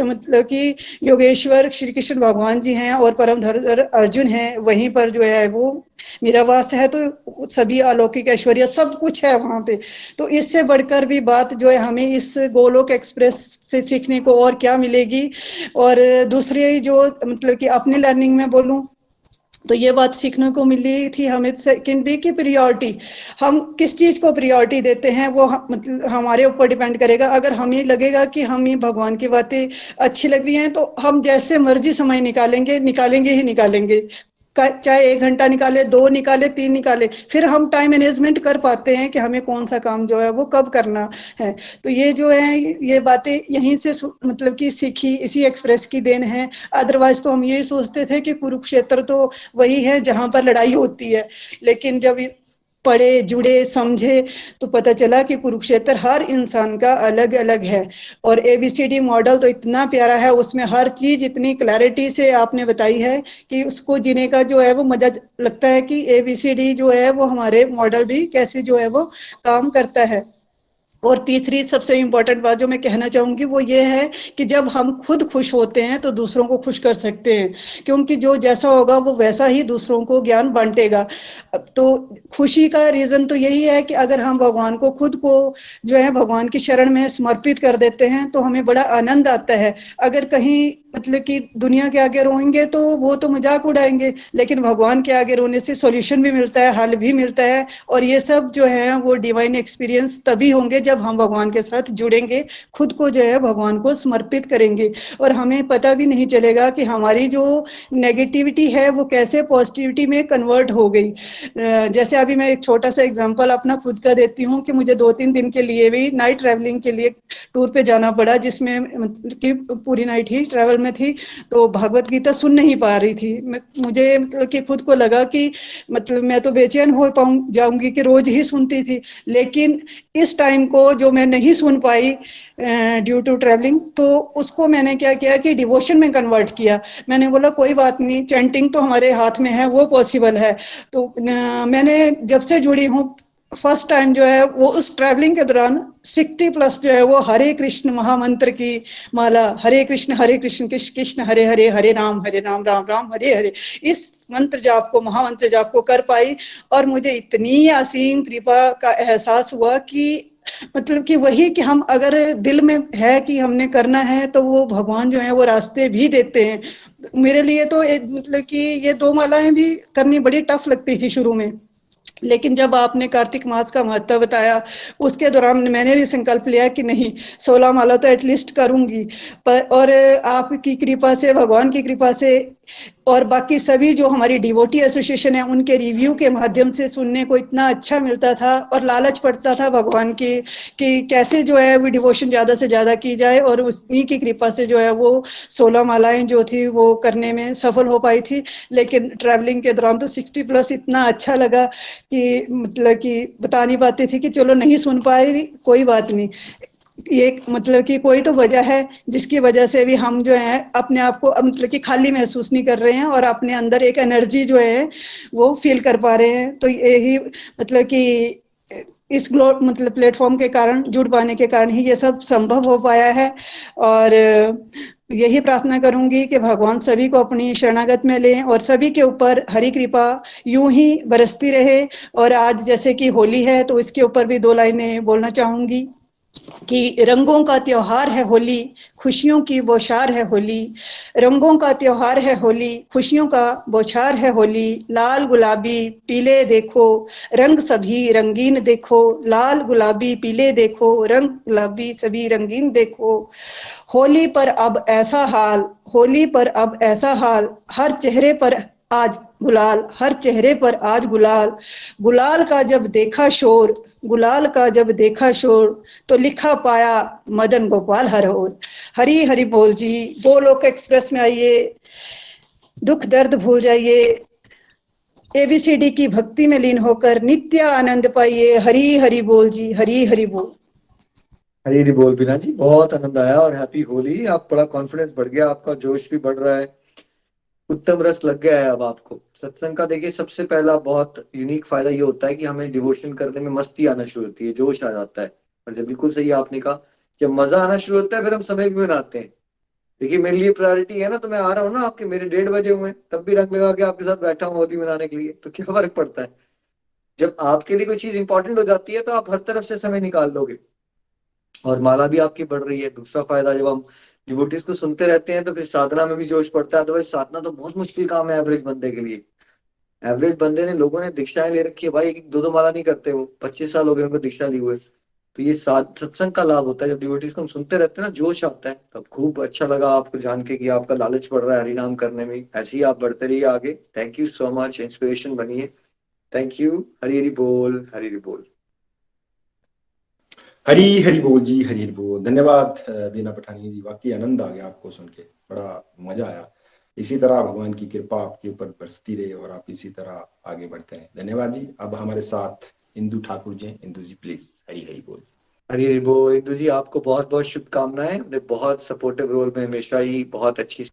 मतलब कि योगेश्वर श्री कृष्ण भगवान जी हैं और परम धनुर्धर अर्जुन हैं, वहीं पर जो है वो मेरा वास है, तो सभी अलौकिक ऐश्वर्य सब कुछ है वहाँ पे। तो इससे बढ़कर भी बात जो है हमें इस गोलोक एक्सप्रेस से सीखने को और क्या मिलेगी। और दूसरी जो मतलब कि अपने लर्निंग में बोलूं तो ये बात सीखने को मिली थी हमें सेकंड भी कि प्रियोरिटी, हम किस चीज़ को प्रियोरिटी देते हैं वो मतलब हमारे ऊपर डिपेंड करेगा। अगर हमें लगेगा कि हमें भगवान की बातें अच्छी लग रही हैं तो हम जैसे मर्जी समय निकालेंगे निकालेंगे ही निकालेंगे, चाहे 1 घंटा निकाले, 2 निकाले, 3 निकाले, फिर हम टाइम मैनेजमेंट कर पाते हैं कि हमें कौन सा काम जो है वो कब करना है। तो ये जो है ये बातें यहीं से मतलब कि सीखी, इसी एक्सप्रेस की देन है। अदरवाइज तो हम यही सोचते थे कि कुरुक्षेत्र तो वही है जहां पर लड़ाई होती है, लेकिन जब पढ़े जुड़े समझे तो पता चला कि कुरुक्षेत्र हर इंसान का अलग अलग है। और ABCD मॉडल तो इतना प्यारा है, उसमें हर चीज इतनी क्लैरिटी से आपने बताई है कि उसको जीने का जो है वो मजा लगता है कि ABCD जो है वो हमारे मॉडल भी कैसे जो है वो काम करता है। और तीसरी सबसे इम्पोर्टेंट बात जो मैं कहना चाहूँगी वो ये है कि जब हम खुद खुश होते हैं तो दूसरों को खुश कर सकते हैं, क्योंकि जो जैसा होगा वो वैसा ही दूसरों को ज्ञान बांटेगा। तो खुशी का रीज़न तो यही है कि अगर हम भगवान को खुद को जो है भगवान की शरण में समर्पित कर देते हैं तो हमें बड़ा आनंद आता है। अगर कहीं मतलब कि दुनिया के आगे रोएंगे तो वो तो मजाक उड़ाएंगे, लेकिन भगवान के आगे रोने से सॉल्यूशन भी मिलता है, हल भी मिलता है। और ये सब जो है वो डिवाइन एक्सपीरियंस तभी होंगे जब हम भगवान के साथ जुड़ेंगे, खुद को जो है भगवान को समर्पित करेंगे। और हमें पता भी नहीं चलेगा कि हमारी जो नेगेटिविटी है वो कैसे पॉजिटिविटी में कन्वर्ट हो गई। जैसे अभी मैं एक छोटा सा एग्जांपल अपना खुद का देती हूँ कि मुझे 2-3 दिन के लिए भी नाइट ट्रैवलिंग के लिए टूर पे जाना पड़ा, जिसमें मतलब कि पूरी नाइट ही ट्रैवल में थी। तो भगवत गीता सुन नहीं पा रही थी मुझे मतलब कि खुद को लगा कि मतलब मैं तो बेचैन हो जाऊंगी कि रोज ही सुनती थी, लेकिन इस टाइम को जो मैं नहीं सुन पाई ड्यू टू ट्रैवलिंग, तो उसको मैंने क्या किया कि डिवोशन में कन्वर्ट किया। मैंने बोला कोई बात नहीं, चैंटिंग तो हमारे हाथ में है, वो पॉसिबल है। तो मैंने जब से जुड़ी हूँ फर्स्ट टाइम जो है वो उस ट्रैवलिंग के दौरान 60+ जो है वो हरे कृष्ण महामंत्र की माला, हरे कृष्ण कृष्ण कृष्ण हरे हरे, हरे राम राम राम हरे हरे, इस मंत्र जाप को महामंत्र जाप को कर पाई। और मुझे इतनी असीम कृपा का एहसास हुआ कि मतलब कि वही कि हम अगर दिल में है कि हमने करना है तो वो भगवान जो है वो रास्ते भी देते हैं। मेरे लिए तो मतलब कि ये 2 मालाएं भी करनी बड़ी टफ लगती थी शुरू में, लेकिन जब आपने कार्तिक मास का महत्व बताया उसके दौरान मैंने भी संकल्प लिया कि नहीं 16 माला तो एटलीस्ट करूंगी। और आपकी कृपा से, भगवान की कृपा से और बाकी सभी जो हमारी डिवोटी एसोसिएशन है उनके रिव्यू के माध्यम से सुनने को इतना अच्छा मिलता था और लालच पड़ता था भगवान की कि कैसे जो है वो डिवोशन ज़्यादा से ज़्यादा की जाए। और उन्हीं की कृपा से जो है वो 16 मालाएं जो थी वो करने में सफल हो पाई थी। लेकिन ट्रैवलिंग के दौरान तो 60+ इतना अच्छा लगा कि मतलब कि बता नहीं पाते थे कि चलो नहीं सुन पाए कोई बात नहीं, ये मतलब कि कोई तो वजह है जिसकी वजह से भी हम जो है अपने आप को मतलब कि खाली महसूस नहीं कर रहे हैं और अपने अंदर एक एनर्जी जो है वो फील कर पा रहे हैं। तो यही मतलब कि इस मतलब प्लेटफॉर्म के कारण, जुड़ पाने के कारण ही ये सब संभव हो पाया है। और यही प्रार्थना करूंगी कि भगवान सभी को अपनी शरणागत में लें और सभी के ऊपर हरि कृपा यूं ही बरसती रहे। और आज जैसे कि होली है तो इसके ऊपर भी 2 लाइनें बोलना चाहूंगी कि रंगों का त्योहार है होली, खुशियों की बौछार है होली। रंगों का त्योहार है होली, खुशियों का बौछार है होली। लाल गुलाबी पीले देखो, रंग सभी रंगीन देखो। लाल गुलाबी पीले देखो, रंग गुलाबी सभी रंगीन देखो। होली पर अब ऐसा हाल, होली पर अब ऐसा हाल, हर चेहरे पर आज गुलाल, हर चेहरे पर आज गुलाल। गुलाल का जब देखा शोर, गुलाल का जब देखा शोर, तो लिखा पाया मदन गोपाल हर ओर। हरी हरि बोल जी। गोलोक एक्सप्रेस में आइए, दुख दर्द भूल जाइए, एबीसीडी की भक्ति में लीन होकर नित्य आनंद पाइए। हरी हरि बोल जी, हरी हरि बोल। हरी हरी बोल बीना जी, बहुत आनंद आया और हैप्पी होली। आप बड़ा कॉन्फिडेंस बढ़ गया, आपका जोश भी बढ़ रहा है, उत्तम रस लग गया है अब आपको सत्संग का। देखिए सबसे पहला बहुत यूनिक फायदा ये होता है कि हमें डिवोशन करने में मस्ती आना शुरू होती है, जोश आ जाता है। और जब बिल्कुल सही आपने कहा, जब मजा आना शुरू होता है फिर हम समय भी बनाते हैं। देखिए मेरे लिए प्रायोरिटी है ना, तो मैं आ रहा हूँ ना आपके, मेरे 1:30 बजे हुए हैं, तब भी रंग लगा के आपके साथ बैठा हूँ होली मनाने के लिए, तो क्या फर्क पड़ता है। जब आपके लिए कोई चीज इंपॉर्टेंट हो जाती है तो आप हर तरफ से समय निकाल लोगे और माला भी आपकी बढ़ रही है। दूसरा फायदा, जब हम डिवोटीज को सुनते रहते हैं तो फिर साधना में भी जोश पड़ता है। तो साधना तो बहुत मुश्किल काम है एवरेज बंदे के लिए। एवरेज बंदे ने, लोगों ने दीक्षाएं ले रखी है भाई, 1-2 माला नहीं करते, वो 25 साल हो गए उनको दीक्षा ली हुए। तो ये सत्संग का लाभ होता है, जब डिवोटीज को हम सुनते रहते हैं ना, जोश आता है। तब खूब अच्छा लगा आपको जान के कि आपका लालच बढ़ रहा है हरिनाम करने में। ऐसे ही आप बढ़ते रहिए आगे। Thank you so much, inspiration बनिए। Thank you. हरी हरी बोल, हरी हरी बोल। हरी हरी बोल जी, हरी हरी बोल। धन्यवाद बीना पठानिया जी, वाकई आनंद आ गया आपको सुन के, बड़ा मजा आया। इसी तरह भगवान की कृपा आपके ऊपर बरसती रहे और आप इसी तरह आगे बढ़ते रहें। धन्यवाद जी। अब हमारे साथ इंदु ठाकुर जी। इंदु जी प्लीज, हरी हरी बोल। हरी हरी बोल। इंदु जी आपको बहुत बहुत शुभकामनाएं, अपने बहुत सपोर्टिव रोल में हमेशा ही बहुत अच्छी।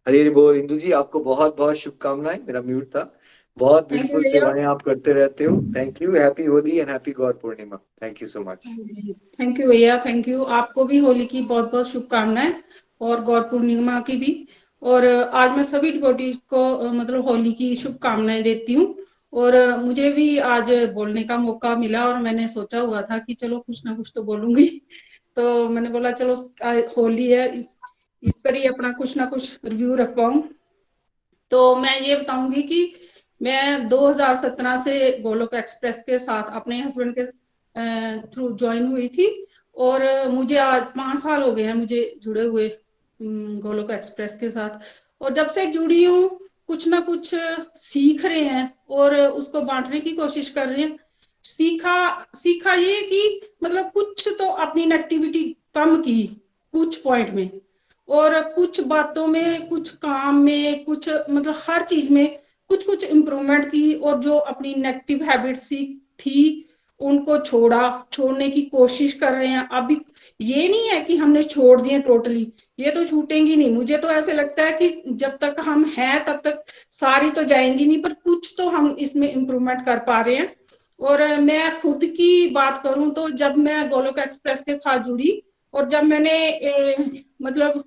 हरी हरी बोल। इंदु जी आपको बहुत बहुत शुभकामनाएं, मेरा म्यूट था। बहुत थैंक यू ब्यूटीफुल भैया। सेवाएं आप करते रहते हो। Thank you. Happy Holi and happy Gaur Purnima. Thank you so much. Thank you भैया, थैंक यू। आपको भी होली की बहुत बहुत शुभकामनाएं और गौर पूर्णिमा की भी। और आज मैं सभी डिवोटीज को मतलब होली की शुभकामनाएं देती हूँ। और मुझे भी आज बोलने का मौका मिला और मैंने सोचा हुआ था कि चलो कुछ ना कुछ तो बोलूंगी। तो मैंने बोला चलो होली है, इस पर ही अपना कुछ ना कुछ रिव्यू रख पाऊं। तो मैं ये बताऊंगी कि मैं 2017 से गोलोक एक्सप्रेस के साथ अपने हस्बैंड के थ्रू ज्वाइन हुई थी। और मुझे आज 5 साल हो गए हैं मुझे जुड़े हुए गोलोक एक्सप्रेस के साथ। और जब से जुड़ी हूँ कुछ ना कुछ सीख रहे हैं और उसको बांटने की कोशिश कर रहे हैं। सीखा ये कि मतलब कुछ तो अपनी नेगेटिविटी कम की कुछ पॉइंट में, और कुछ बातों में, कुछ काम में, कुछ मतलब हर चीज में कुछ कुछ इम्प्रूवमेंट की। और जो अपनी नेगेटिव हैबिट्स थी उनको छोड़ने की कोशिश कर रहे हैं। अभी ये नहीं है कि हमने छोड़ दिए टोटली, ये तो छूटेंगी नहीं। मुझे तो ऐसे लगता है कि जब तक हम हैं तब तक सारी तो जाएंगी नहीं, पर कुछ तो हम इसमें इम्प्रूवमेंट कर पा रहे हैं। और मैं खुद की बात करूं तो जब मैं गोलोक एक्सप्रेस के साथ जुड़ी और जब मैंने मतलब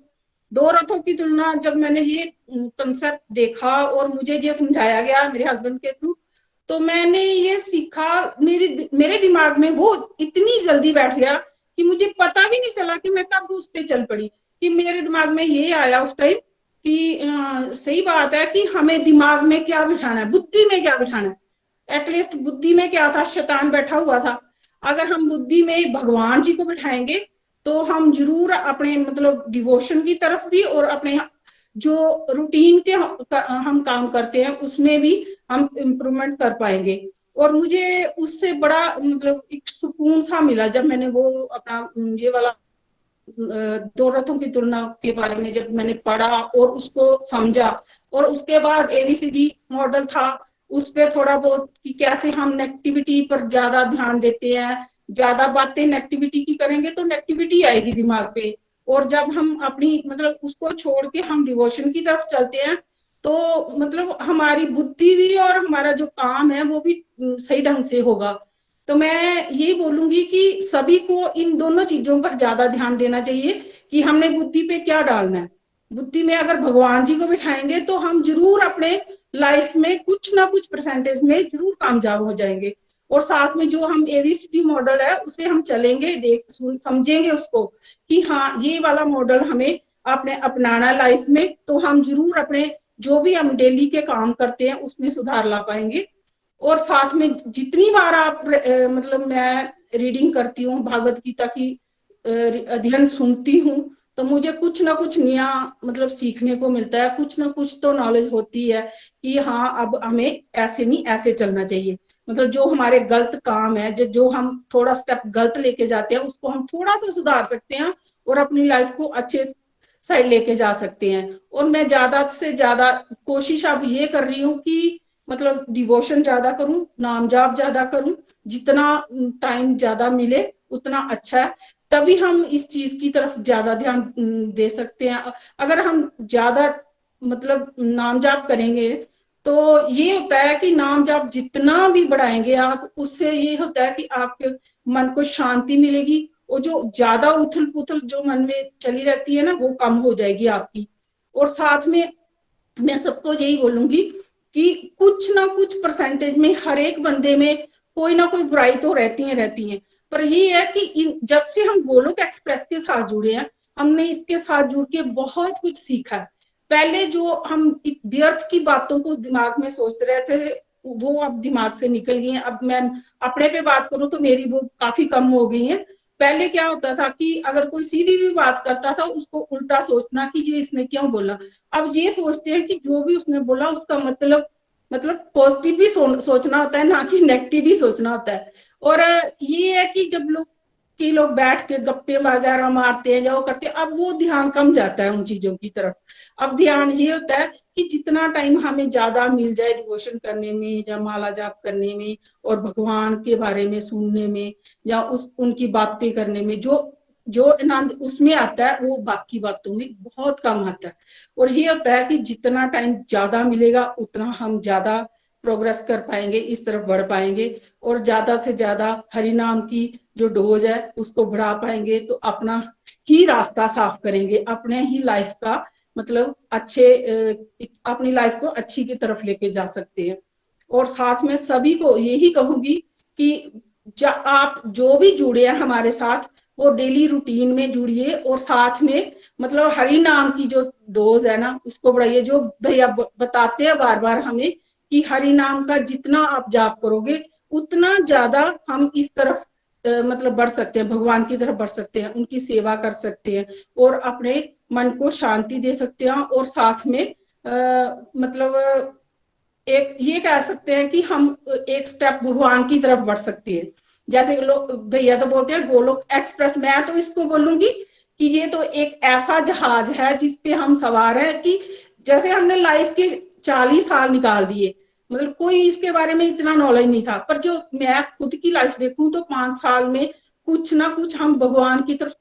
2 रथों की तुलना, जब मैंने ये कंसेप्ट देखा और मुझे ये समझाया गया मेरे हस्बैंड के थ्रू, तो मैंने ये सीखा। मेरे दिमाग में वो इतनी जल्दी बैठ गया कि मुझे पता भी नहीं चला कि मैं कब उस पे चल पड़ी। कि मेरे दिमाग में ये आया उस टाइम कि सही बात है कि हमें दिमाग में क्या बिठाना है, बुद्धि में क्या बिठाना है। एटलीस्ट बुद्धि में क्या था, शैतान बैठा हुआ था। अगर हम बुद्धि में भगवान जी को बिठाएंगे तो हम जरूर अपने मतलब डिवोशन की तरफ भी और अपने जो रूटीन के हम काम करते हैं उसमें भी हम इम्प्रूवमेंट कर पाएंगे। और मुझे उससे बड़ा मतलब एक सुकून सा मिला जब मैंने वो अपना ये वाला दो रथों की तुलना के बारे में जब मैंने पढ़ा और उसको समझा, और उसके बाद ABCD मॉडल था, उस पे थोड़ा बहुत कि कैसे हम नेगेटिविटी पर ज्यादा ध्यान देते हैं, ज्यादा बातें नेगेटिविटी की करेंगे तो नेगेटिविटी आएगी दिमाग पे, और जब हम अपनी मतलब उसको छोड़ के हम डिवोशन की तरफ चलते हैं तो मतलब हमारी बुद्धि भी और हमारा जो काम है वो भी सही ढंग से होगा। तो मैं यही बोलूंगी कि सभी को इन दोनों चीजों पर ज्यादा ध्यान देना चाहिए कि हमने बुद्धि पे क्या डालना है। बुद्धि में अगर भगवान जी को बिठाएंगे तो हम जरूर अपने लाइफ में कुछ ना कुछ परसेंटेज में जरूर कामयाब हो जाएंगे, और साथ में जो हम ABCD मॉडल है उस पर हम चलेंगे, समझेंगे उसको कि हाँ ये वाला मॉडल हमें आपने अपनाना लाइफ में, तो हम जरूर अपने जो भी हम डेली के काम करते हैं उसमें सुधार ला पाएंगे। और साथ में जितनी बार आप मतलब मैं रीडिंग करती हूँ भागवत गीता की अध्ययन सुनती हूँ तो मुझे कुछ ना कुछ नया मतलब सीखने को मिलता है, कुछ ना कुछ तो नॉलेज होती है कि हाँ अब हमें ऐसे नहीं ऐसे चलना चाहिए। मतलब जो हमारे गलत काम है, जो हम थोड़ा स्टेप गलत लेके जाते हैं उसको हम थोड़ा सा सुधार सकते हैं और अपनी लाइफ को अच्छे साइड लेके जा सकते हैं। और मैं ज्यादा से ज्यादा कोशिश अब ये कर रही हूँ कि मतलब डिवोशन ज्यादा करूं, नाम जाप ज्यादा करूं, जितना टाइम ज्यादा मिले उतना अच्छा है, तभी हम इस चीज की तरफ ज्यादा ध्यान दे सकते हैं। अगर हम ज्यादा मतलब नाम जाप करेंगे तो ये होता है कि नाम जाप जितना भी बढ़ाएंगे आप, उससे ये होता है कि आपके मन को शांति मिलेगी, और जो ज्यादा उथल पुथल जो मन में चली रहती है ना वो कम हो जाएगी आपकी। और साथ में मैं सबको यही बोलूंगी कि कुछ ना कुछ परसेंटेज में हर एक बंदे में कोई ना कोई बुराई तो रहती है, पर ये है कि जब से हम गोलोक एक्सप्रेस के साथ जुड़े हैं हमने इसके साथ जुड़ के बहुत कुछ सीखा है। पहले जो हम व्यर्थ की बातों को दिमाग में सोच रहे थे वो अब दिमाग से निकल गई हैं। अब मैं अपने पे बात करूं तो मेरी वो काफी कम हो गई है। पहले क्या होता था कि अगर कोई सीधी भी बात करता था उसको उल्टा सोचना कि ये इसने क्यों बोला। अब ये सोचते हैं कि जो भी उसने बोला उसका मतलब पॉजिटिव भी सोचना होता है, ना कि नेगेटिव भी सोचना होता है। और ये है कि जब लोग बैठ के गप्पे वगैरह मारते हैं या वो करते हैं, अब वो ध्यान कम जाता है उन चीजों की तरफ। अब ध्यान ये होता है कि जितना टाइम हमें ज्यादा मिल जाए डिवोशन करने में या माला जाप करने में और भगवान के बारे में सुनने में या उनकी बातें करने में, जो आनंद उसमें आता है वो बाकी बातों में बहुत कम आता है। और ये होता है कि जितना टाइम ज्यादा मिलेगा उतना हम ज्यादा प्रोग्रेस कर पाएंगे, इस तरफ बढ़ पाएंगे और ज्यादा से ज्यादा हरि नाम की जो डोज है उसको बढ़ा पाएंगे, तो अपना ही रास्ता साफ करेंगे, अपने ही लाइफ का मतलब अपनी लाइफ को अच्छी की तरफ लेके जा सकते हैं। और साथ में सभी को यही कहूंगी कि आप जो भी जुड़े हैं हमारे साथ वो डेली रूटीन में जुड़िए और साथ में मतलब हरि नाम की जो डोज है ना उसको बढ़ाइए। जो भैया बताते हैं बार बार हमें कि हरि नाम का जितना आप जाप करोगे उतना ज्यादा हम इस तरफ मतलब बढ़ सकते हैं, भगवान की तरफ बढ़ सकते हैं, उनकी सेवा कर सकते हैं और अपने मन को शांति दे सकते हैं। और साथ में मतलब एक ये कह सकते हैं कि हम एक स्टेप भगवान की तरफ बढ़ सकते हैं। जैसे लोग भैया तो बोलते हैं गोलोक एक्सप्रेस, मैं तो इसको बोलूंगी कि ये तो एक ऐसा जहाज है जिसपे हम सवार हैं कि जैसे हमने लाइफ के 40 साल निकाल दिए, मतलब कोई इसके बारे में इतना नॉलेज नहीं था, पर जो मैं खुद की लाइफ देखूं तो 5 साल में कुछ ना कुछ हम भगवान की तरफ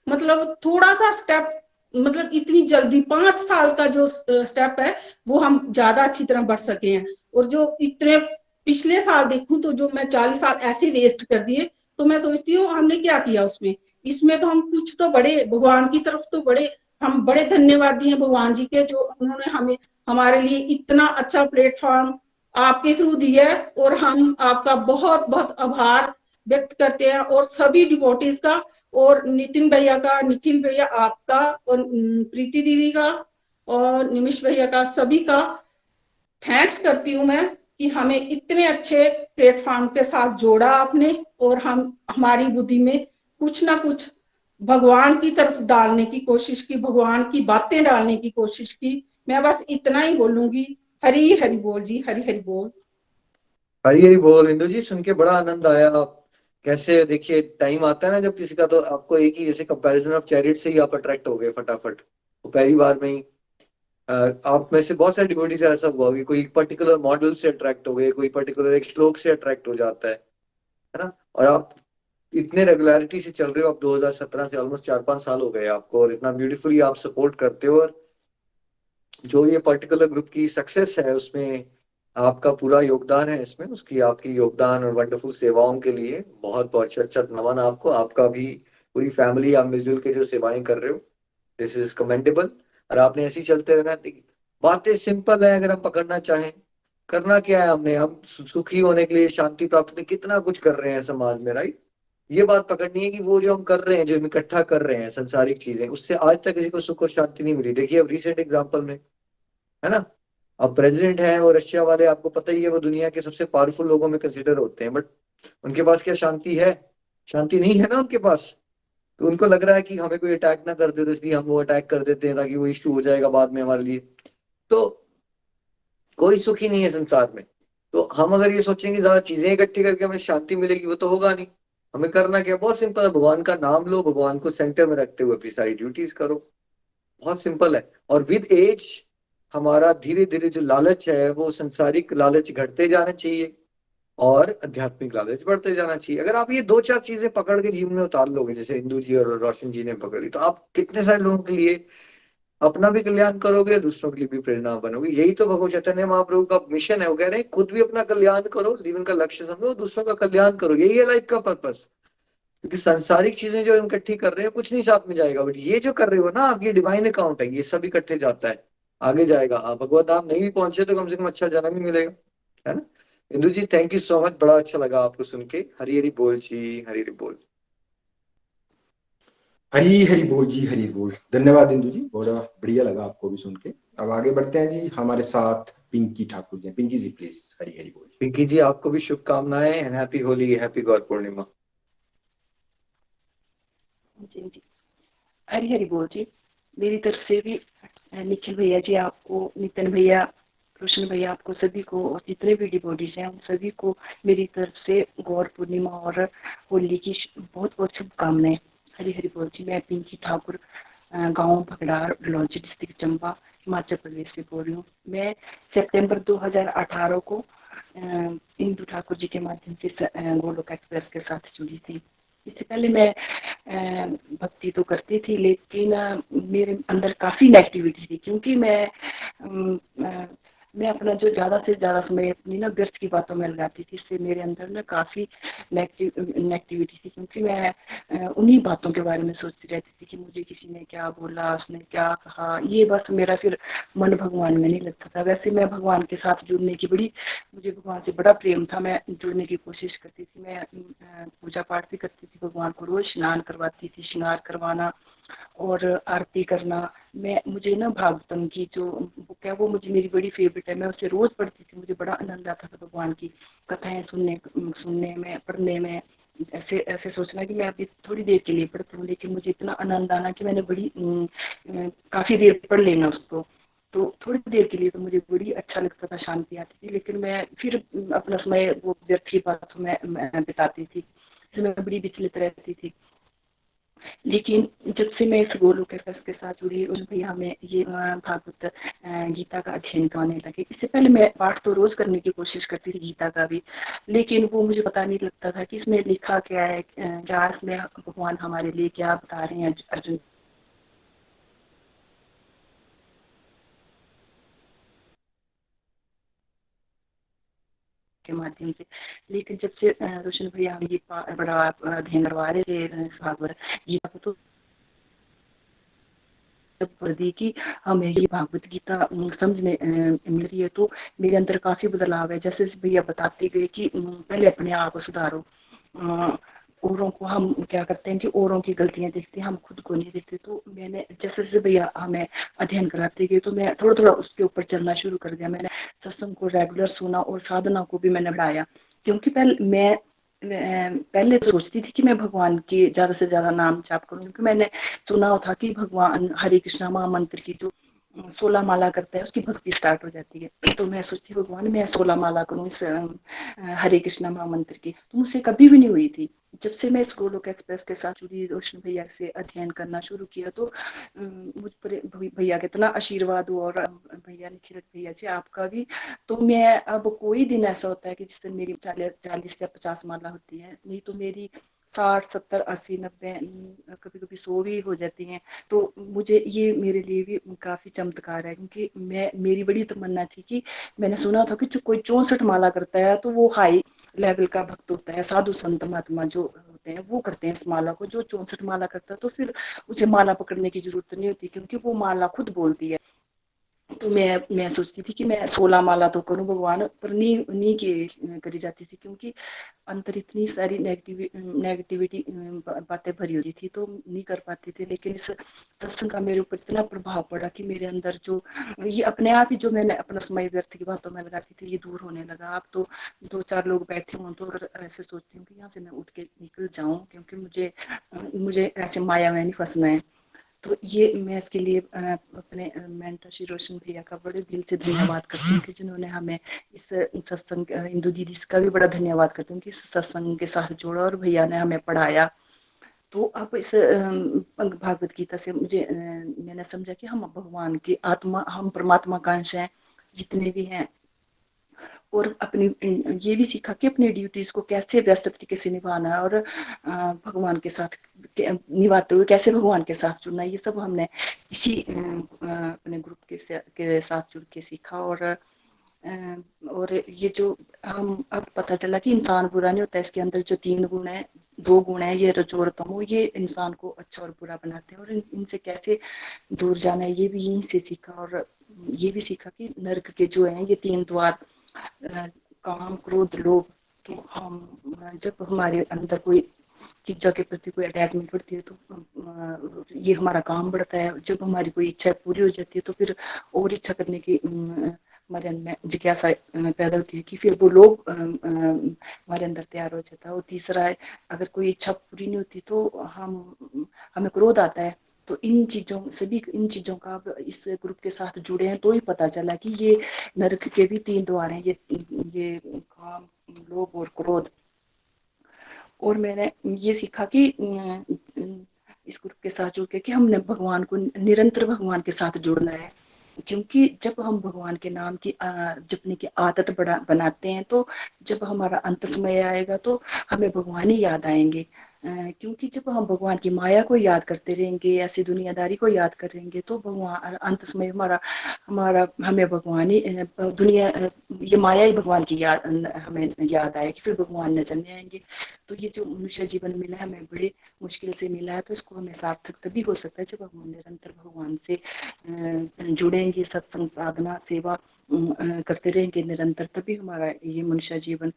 मतलब थोड़ा सा स्टेप, मतलब इतनी जल्दी 5 साल का जो स्टेप है वो हम ज्यादा अच्छी तरह बढ़ सके हैं। और जो इतने पिछले साल देखूं तो जो मैं 40 साल ऐसे वेस्ट कर दिए, तो मैं सोचती हूँ हमने क्या किया उसमें, इसमें तो हम कुछ तो बड़े भगवान की तरफ तो बड़े, हम बड़े धन्यवादी हैं भगवान जी के जो उन्होंने हमें हमारे लिए इतना अच्छा प्लेटफॉर्म आपके थ्रू दिया है। और हम आपका बहुत बहुत आभार व्यक्त करते हैं और सभी डिवोटीज का, और नितिन भैया का, निखिल भैया आपका, और प्रीति दीदी का और निमिष भैया का, सभी का थैंक्स करती हूँ मैं कि हमें इतने अच्छे प्लेटफॉर्म के साथ जोड़ा आपने और हम हमारी बुद्धि में कुछ ना कुछ भगवान की तरफ डालने की कोशिश की, भगवान की बातें डालने की कोशिश की। मैं बस इतना ही बोलूंगी। हरी हरि बोल जी, हरी हरि बोल। हरी हरी बोल। इंदु जी सुन के बड़ा आनंद आया। कैसे देखिए टाइम आता है ना जब किसी का, तो आपको एक ही जैसे कंपैरिजन ऑफ चैरिट से ही आप अट्रैक्ट हो गए फटाफट, तो पहली बार में ही आप में से बहुत सारे डिवोटी से ऐसा हुआ कि कोई पर्टिकुलर मॉडल से अट्रैक्ट हो गए, कोई पर्टिकुलर एक श्लोक से अट्रैक्ट हो जाता है ना। और आप इतने रेगुलरिटी से चल रहे हो, आप 2017 से ऑलमोस्ट 4-5 साल हो गए आपको, और इतना ब्यूटीफुली आप सपोर्ट करते हो, और जो ये पर्टिकुलर ग्रुप की सक्सेस है उसमें आपका पूरा योगदान है, इसमें उसकी आपकी योगदान और वंडरफुल सेवाओं के लिए बहुत बहुत अच्छा नमन आपको, आपका भी पूरी फैमिली आप मिलजुल के जो सेवाएं कर रहे हो, दिस इज कमेंडेबल। और आपने ऐसे ही चलते रहना। बातें सिंपल है, अगर हम पकड़ना चाहें, करना क्या है हमने, हम सुखी होने के लिए, शांति प्राप्त करने कितना कुछ कर रहे हैं समाज में, राइट। ये बात पकड़नी है कि वो जो हम कर रहे हैं, जो हम इकट्ठा कर रहे हैं संसारिक चीजें, उससे आज तक किसी को सुख और शांति नहीं मिली। देखिए अब रिसेंट एग्जाम्पल में, है ना, अब प्रेसिडेंट है और रशिया वाले, आपको पता ही है वो दुनिया के सबसे पावरफुल लोगों में कंसिडर होते हैं, बट उनके पास क्या शांति है? शांति नहीं है ना उनके पास। तो उनको लग रहा है कि हमें कोई अटैक ना कर दे, तो इसलिए हम वो अटैक कर देते हैं ताकि वो इश्यू हो जाएगा बाद में हमारे लिए। तो कोई सुख ही नहीं है संसार में। तो हम अगर ये सोचेंगे ज्यादा चीजें इकट्ठी करके हमें शांति मिलेगी, वो तो होगा नहीं। हमें करना क्या, बहुत सिंपल है, भगवान का नाम लो, भगवान को सेंटर में रखते हुए अपनी सारी ड्यूटीज करो, बहुत सिंपल है। और विद एज हमारा धीरे धीरे जो लालच है वो संसारिक लालच घटते जाना चाहिए और आध्यात्मिक लालच बढ़ते जाना चाहिए। अगर आप ये 2-4 चीजें पकड़ के जीवन में उतार लोगे, जैसे इंदू जी और रोशन जी ने पकड़ी, तो आप कितने सारे लोगों के लिए अपना भी कल्याण करोगे, दूसरों के लिए भी प्रेरणा बनोगे। यही तो भगवत चैतन्य महाप्रभु का मिशन है। वो कह रहे हैं खुद भी अपना कल्याण करो, जीवन का लक्ष्य समझो, दूसरों का कल्याण करो, यही है लाइफ का पर्पस। क्योंकि सांसारिक चीजें जो हम इकट्ठी कर रहे हैं कुछ नहीं साथ में जाएगा, बट ये जो कर रहे हो ना आप, ये डिवाइन अकाउंट है, ये सब इकट्ठे जाता है, आगे जाएगा। आप भगवत धाम नहीं भी पहुंचे तो कम से कम अच्छा जन्म ही मिलेगा, है ना। इंदु जी थैंक यू सो मच, बड़ा अच्छा लगा आपको सुन के। हरी हरी बोल जी, हरी हरी बोल। हरी हरी बोल जी, हरी बोल। धन्यवाद इंदु जी, बड़ा बढ़िया लगा आपको भी सुन के। अब आगे बढ़ते हैं जी, हमारे साथ पिंकी ठाकुर जी। पिंकी जी प्लीज, हरी हरी बोल। पिंकी जी आपको भी शुभकामनाएं and happy Holi, happy Gaur पूर्णिमा। जी जी, हरी हरी बोल जी। मेरी तरफ से भी निखिल भैया जी, आपको, नितिन भैया, रोशन भैया, आपको सभी को, और जितने भी डिवोटीज हैं उन सभी को मेरी तरफ से गौर पूर्णिमा और होली की बहुत बहुत शुभकामनाएं। हरी हरी बोल जी। मैं पिंकी ठाकुर, गांव भगड़ार, डलहौजी डिस्ट्रिक्ट चंबा, हिमाचल प्रदेश से बोल रही हूँ। मैं सितंबर 2018 को इंदु ठाकुर जी के माध्यम से गोलोक एक्सप्रेस के साथ जुड़ी थी। इससे पहले मैं भक्ति तो करती थी, लेकिन मेरे अंदर काफ़ी नेगेटिविटी थी, क्योंकि मैं अपना जो ज़्यादा से ज़्यादा समय अपनी ना व्यर्थ की बातों में लगाती थी। इससे मेरे अंदर ना काफ़ी नेगेटिविटी थी, क्योंकि मैं उन्हीं बातों के बारे में सोचती रहती थी कि मुझे किसी ने क्या बोला, उसने क्या कहा, ये बस मेरा फिर मन भगवान में नहीं लगता था। वैसे मैं भगवान के साथ जुड़ने की मुझे भगवान से बड़ा प्रेम था, मैं जुड़ने की कोशिश करती थी। मैं पूजा पाठ भी करती थी, भगवान को रोज़ स्नान करवाती थी, श्रृंगार करवाना और आरती करना। मुझे ना भागवतम की जो बुक है वो मेरी बड़ी फेवरेट है, मैं उसे रोज़ पढ़ती थी। मुझे बड़ा आनंद आता था भगवान की कथाएं सुनने में, पढ़ने में। ऐसे सोचना कि मैं अभी थोड़ी देर के लिए पढ़ती हूँ, लेकिन मुझे इतना आनंद आना कि मैंने काफ़ी देर पढ़ लेना उसको। तो थोड़ी देर के लिए तो मुझे बड़ी अच्छा लगता था, शांति आती थी, लेकिन मैं फिर अपना समय वो व्यर्थ की बातों में बिताती थी, इससे मैं बड़ी विचलित रहती थी। लेकिन जब से मैं इस गोलोक एक्सप्रेस के साथ जुड़ी, उस भैया हमें ये भागवत गीता का अध्ययन करने लगे। इससे पहले मैं पाठ तो रोज करने की कोशिश करती थी गीता का भी, लेकिन वो मुझे पता नहीं लगता था कि इसमें लिखा क्या है, क्या इसमें भगवान हमारे लिए क्या बता रहे हैं अर्जुन के माध्यम से। लेकिन जब से रोशन भैया हम ये बड़ा अध्ययन करवा रहे थे भागवत गीता को, तो दी कि हमें ये भागवत गीता समझने मिल रही है, तो मेरे अंदर काफी बदलाव है। जैसे भैया बताते गए कि पहले अपने आप को सुधारो, औरों को हम क्या करते हैं कि औरों की गलतियां देखते हैं, हम खुद को नहीं देखते। तो मैंने जैसे जैसे भैया हमें अध्ययन कराते गए, तो मैं थोड़ा थोड़ा उसके ऊपर चलना शुरू कर दिया। मैंने सत्संग को रेगुलर सुना और साधना को भी मैंने बढ़ाया, क्योंकि पहले तो सोचती थी कि मैं भगवान की ज्यादा से ज्यादा नाम जाप करूं, क्योंकि मैंने सुना था कि भगवान हरे कृष्णा महामंत्र की जो 16 माला करता है उसकी भक्ति स्टार्ट हो जाती है। तो मैं सोचती भगवान मैं 16 माला करूं इस हरे कृष्णा महामंत्र की, तो मुझसे कभी भी नहीं हुई थी। जब से मैं इस गोलोक एक्सप्रेस के साथ जुड़ी, रोशन भैया से अध्ययन करना शुरू किया, तो मुझ पर भैया का इतना आशीर्वाद हुआ, और भैया निखिल भैया जी आपका भी। तो मैं अब कोई दिन ऐसा होता है कि जिस दिन मेरी 40 या 50 माला होती है, नहीं तो मेरी 60, 70, 80, 90, कभी कभी 100 भी हो जाती हैं। तो मुझे ये मेरे लिए भी काफी चमत्कार है, क्योंकि मेरी बड़ी तमन्ना थी कि मैंने सुना था कि जो कोई 64 माला करता है तो वो हाई लेवल का भक्त होता है। साधु संत महात्मा जो होते हैं वो करते हैं इस माला को। जो 64 माला करता है तो फिर उसे माला पकड़ने की जरूरत नहीं होती, क्योंकि वो माला खुद बोलती है। तो मैं सोचती थी कि मैं 16 माला तो करूं भगवान, पर नहीं करी जाती थी, क्योंकि अंदर इतनी सारी नेगेटिविटी बातें भरी होती थी, तो नहीं कर पाती थी। लेकिन इस सत्संग का मेरे ऊपर इतना प्रभाव पड़ा कि मेरे अंदर जो ये अपने आप ही जो मैंने अपना समय व्यर्थ की बातों में लगाती थी, ये दूर होने लगा। अब तो 2-4 लोग बैठे हों तो अगर ऐसे सोचती हूँ कि यहाँ से मैं उठ के निकल जाऊं, क्योंकि मुझे ऐसे माया में नहीं फंसना है। तो ये मैं इसके लिए अपने मेंटर श्री रोशन भैया का बड़े दिल से धन्यवाद करती हूँ कि जिन्होंने हमें इस सत्संग, इंदु दीदी का भी बड़ा धन्यवाद करती हूँ कि इस सत्संग के साथ जोड़ा और भैया ने हमें पढ़ाया। तो अब इस भागवत गीता से मैंने समझा कि हम भगवान की आत्मा, हम परमात्मा का अंश हैं जितने भी हैं। और अपनी ये भी सीखा कि अपनी ड्यूटीज को कैसे व्यस्त तरीके से निभाना है, और भगवान के साथ निभाते हुए कैसे भगवान के साथ जुड़ना है। ये सब हमने इसी अपने ग्रुप के साथ जुड़ के सीखा। और ये जो हम अब पता चला कि इंसान बुरा नहीं होता, इसके अंदर जो 3 गुण है, 2 गुण है, ये रजो और तमो, ये इंसान को अच्छा और बुरा बनाते हैं, और इनसे कैसे दूर जाना है ये भी यहीं से सीखा। और ये भी सीखा कि नर्क के जो है ये 3 द्वार, काम, क्रोध, लोभ। तो हम जब हमारे अंदर कोई चीज़ों के प्रति कोई अटैचमेंट बढ़ती है तो ये हमारा काम बढ़ता है। जब हमारी कोई इच्छा पूरी हो जाती है तो फिर और इच्छा करने की हमारे अंदर में जिज्ञासा पैदा होती है कि फिर वो लोग हमारे अंदर तैयार हो जाता है। और तीसरा है, अगर कोई इच्छा पूरी नहीं होती तो हमें क्रोध आता है। तो इन चीजों का अब इस ग्रुप के साथ जुड़े हैं तो ही पता चला कि ये नरक के भी 3 द्वार हैं, ये काम, लोभ और क्रोध। और मैंने ये सीखा कि इस ग्रुप के साथ जुड़ के कि हमने भगवान को निरंतर भगवान के साथ जुड़ना है, क्योंकि जब हम भगवान के नाम की जपने की आदत बनाते हैं तो जब हमारा अंत समय आएगा तो हमें भगवान ही याद आएंगे। क्योंकि जब हम भगवान की माया को याद करते रहेंगे, ऐसी दुनियादारी को याद करेंगे, तो भगवान अंत समय हमारा हमें भगवान ही ये माया ही भगवान की याद हमें याद आएगी, फिर भगवान नजर नहीं आएंगे। तो ये जो मनुष्य जीवन मिला है हमें बड़े मुश्किल से मिला है, तो इसको हमें सार्थक तभी हो सकता है जब हम निरंतर भगवान से जुड़ेंगे, सत्संग, साधना, सेवा करते रहेंगे निरंतर, तभी हमारा ये मनुष्य जीवन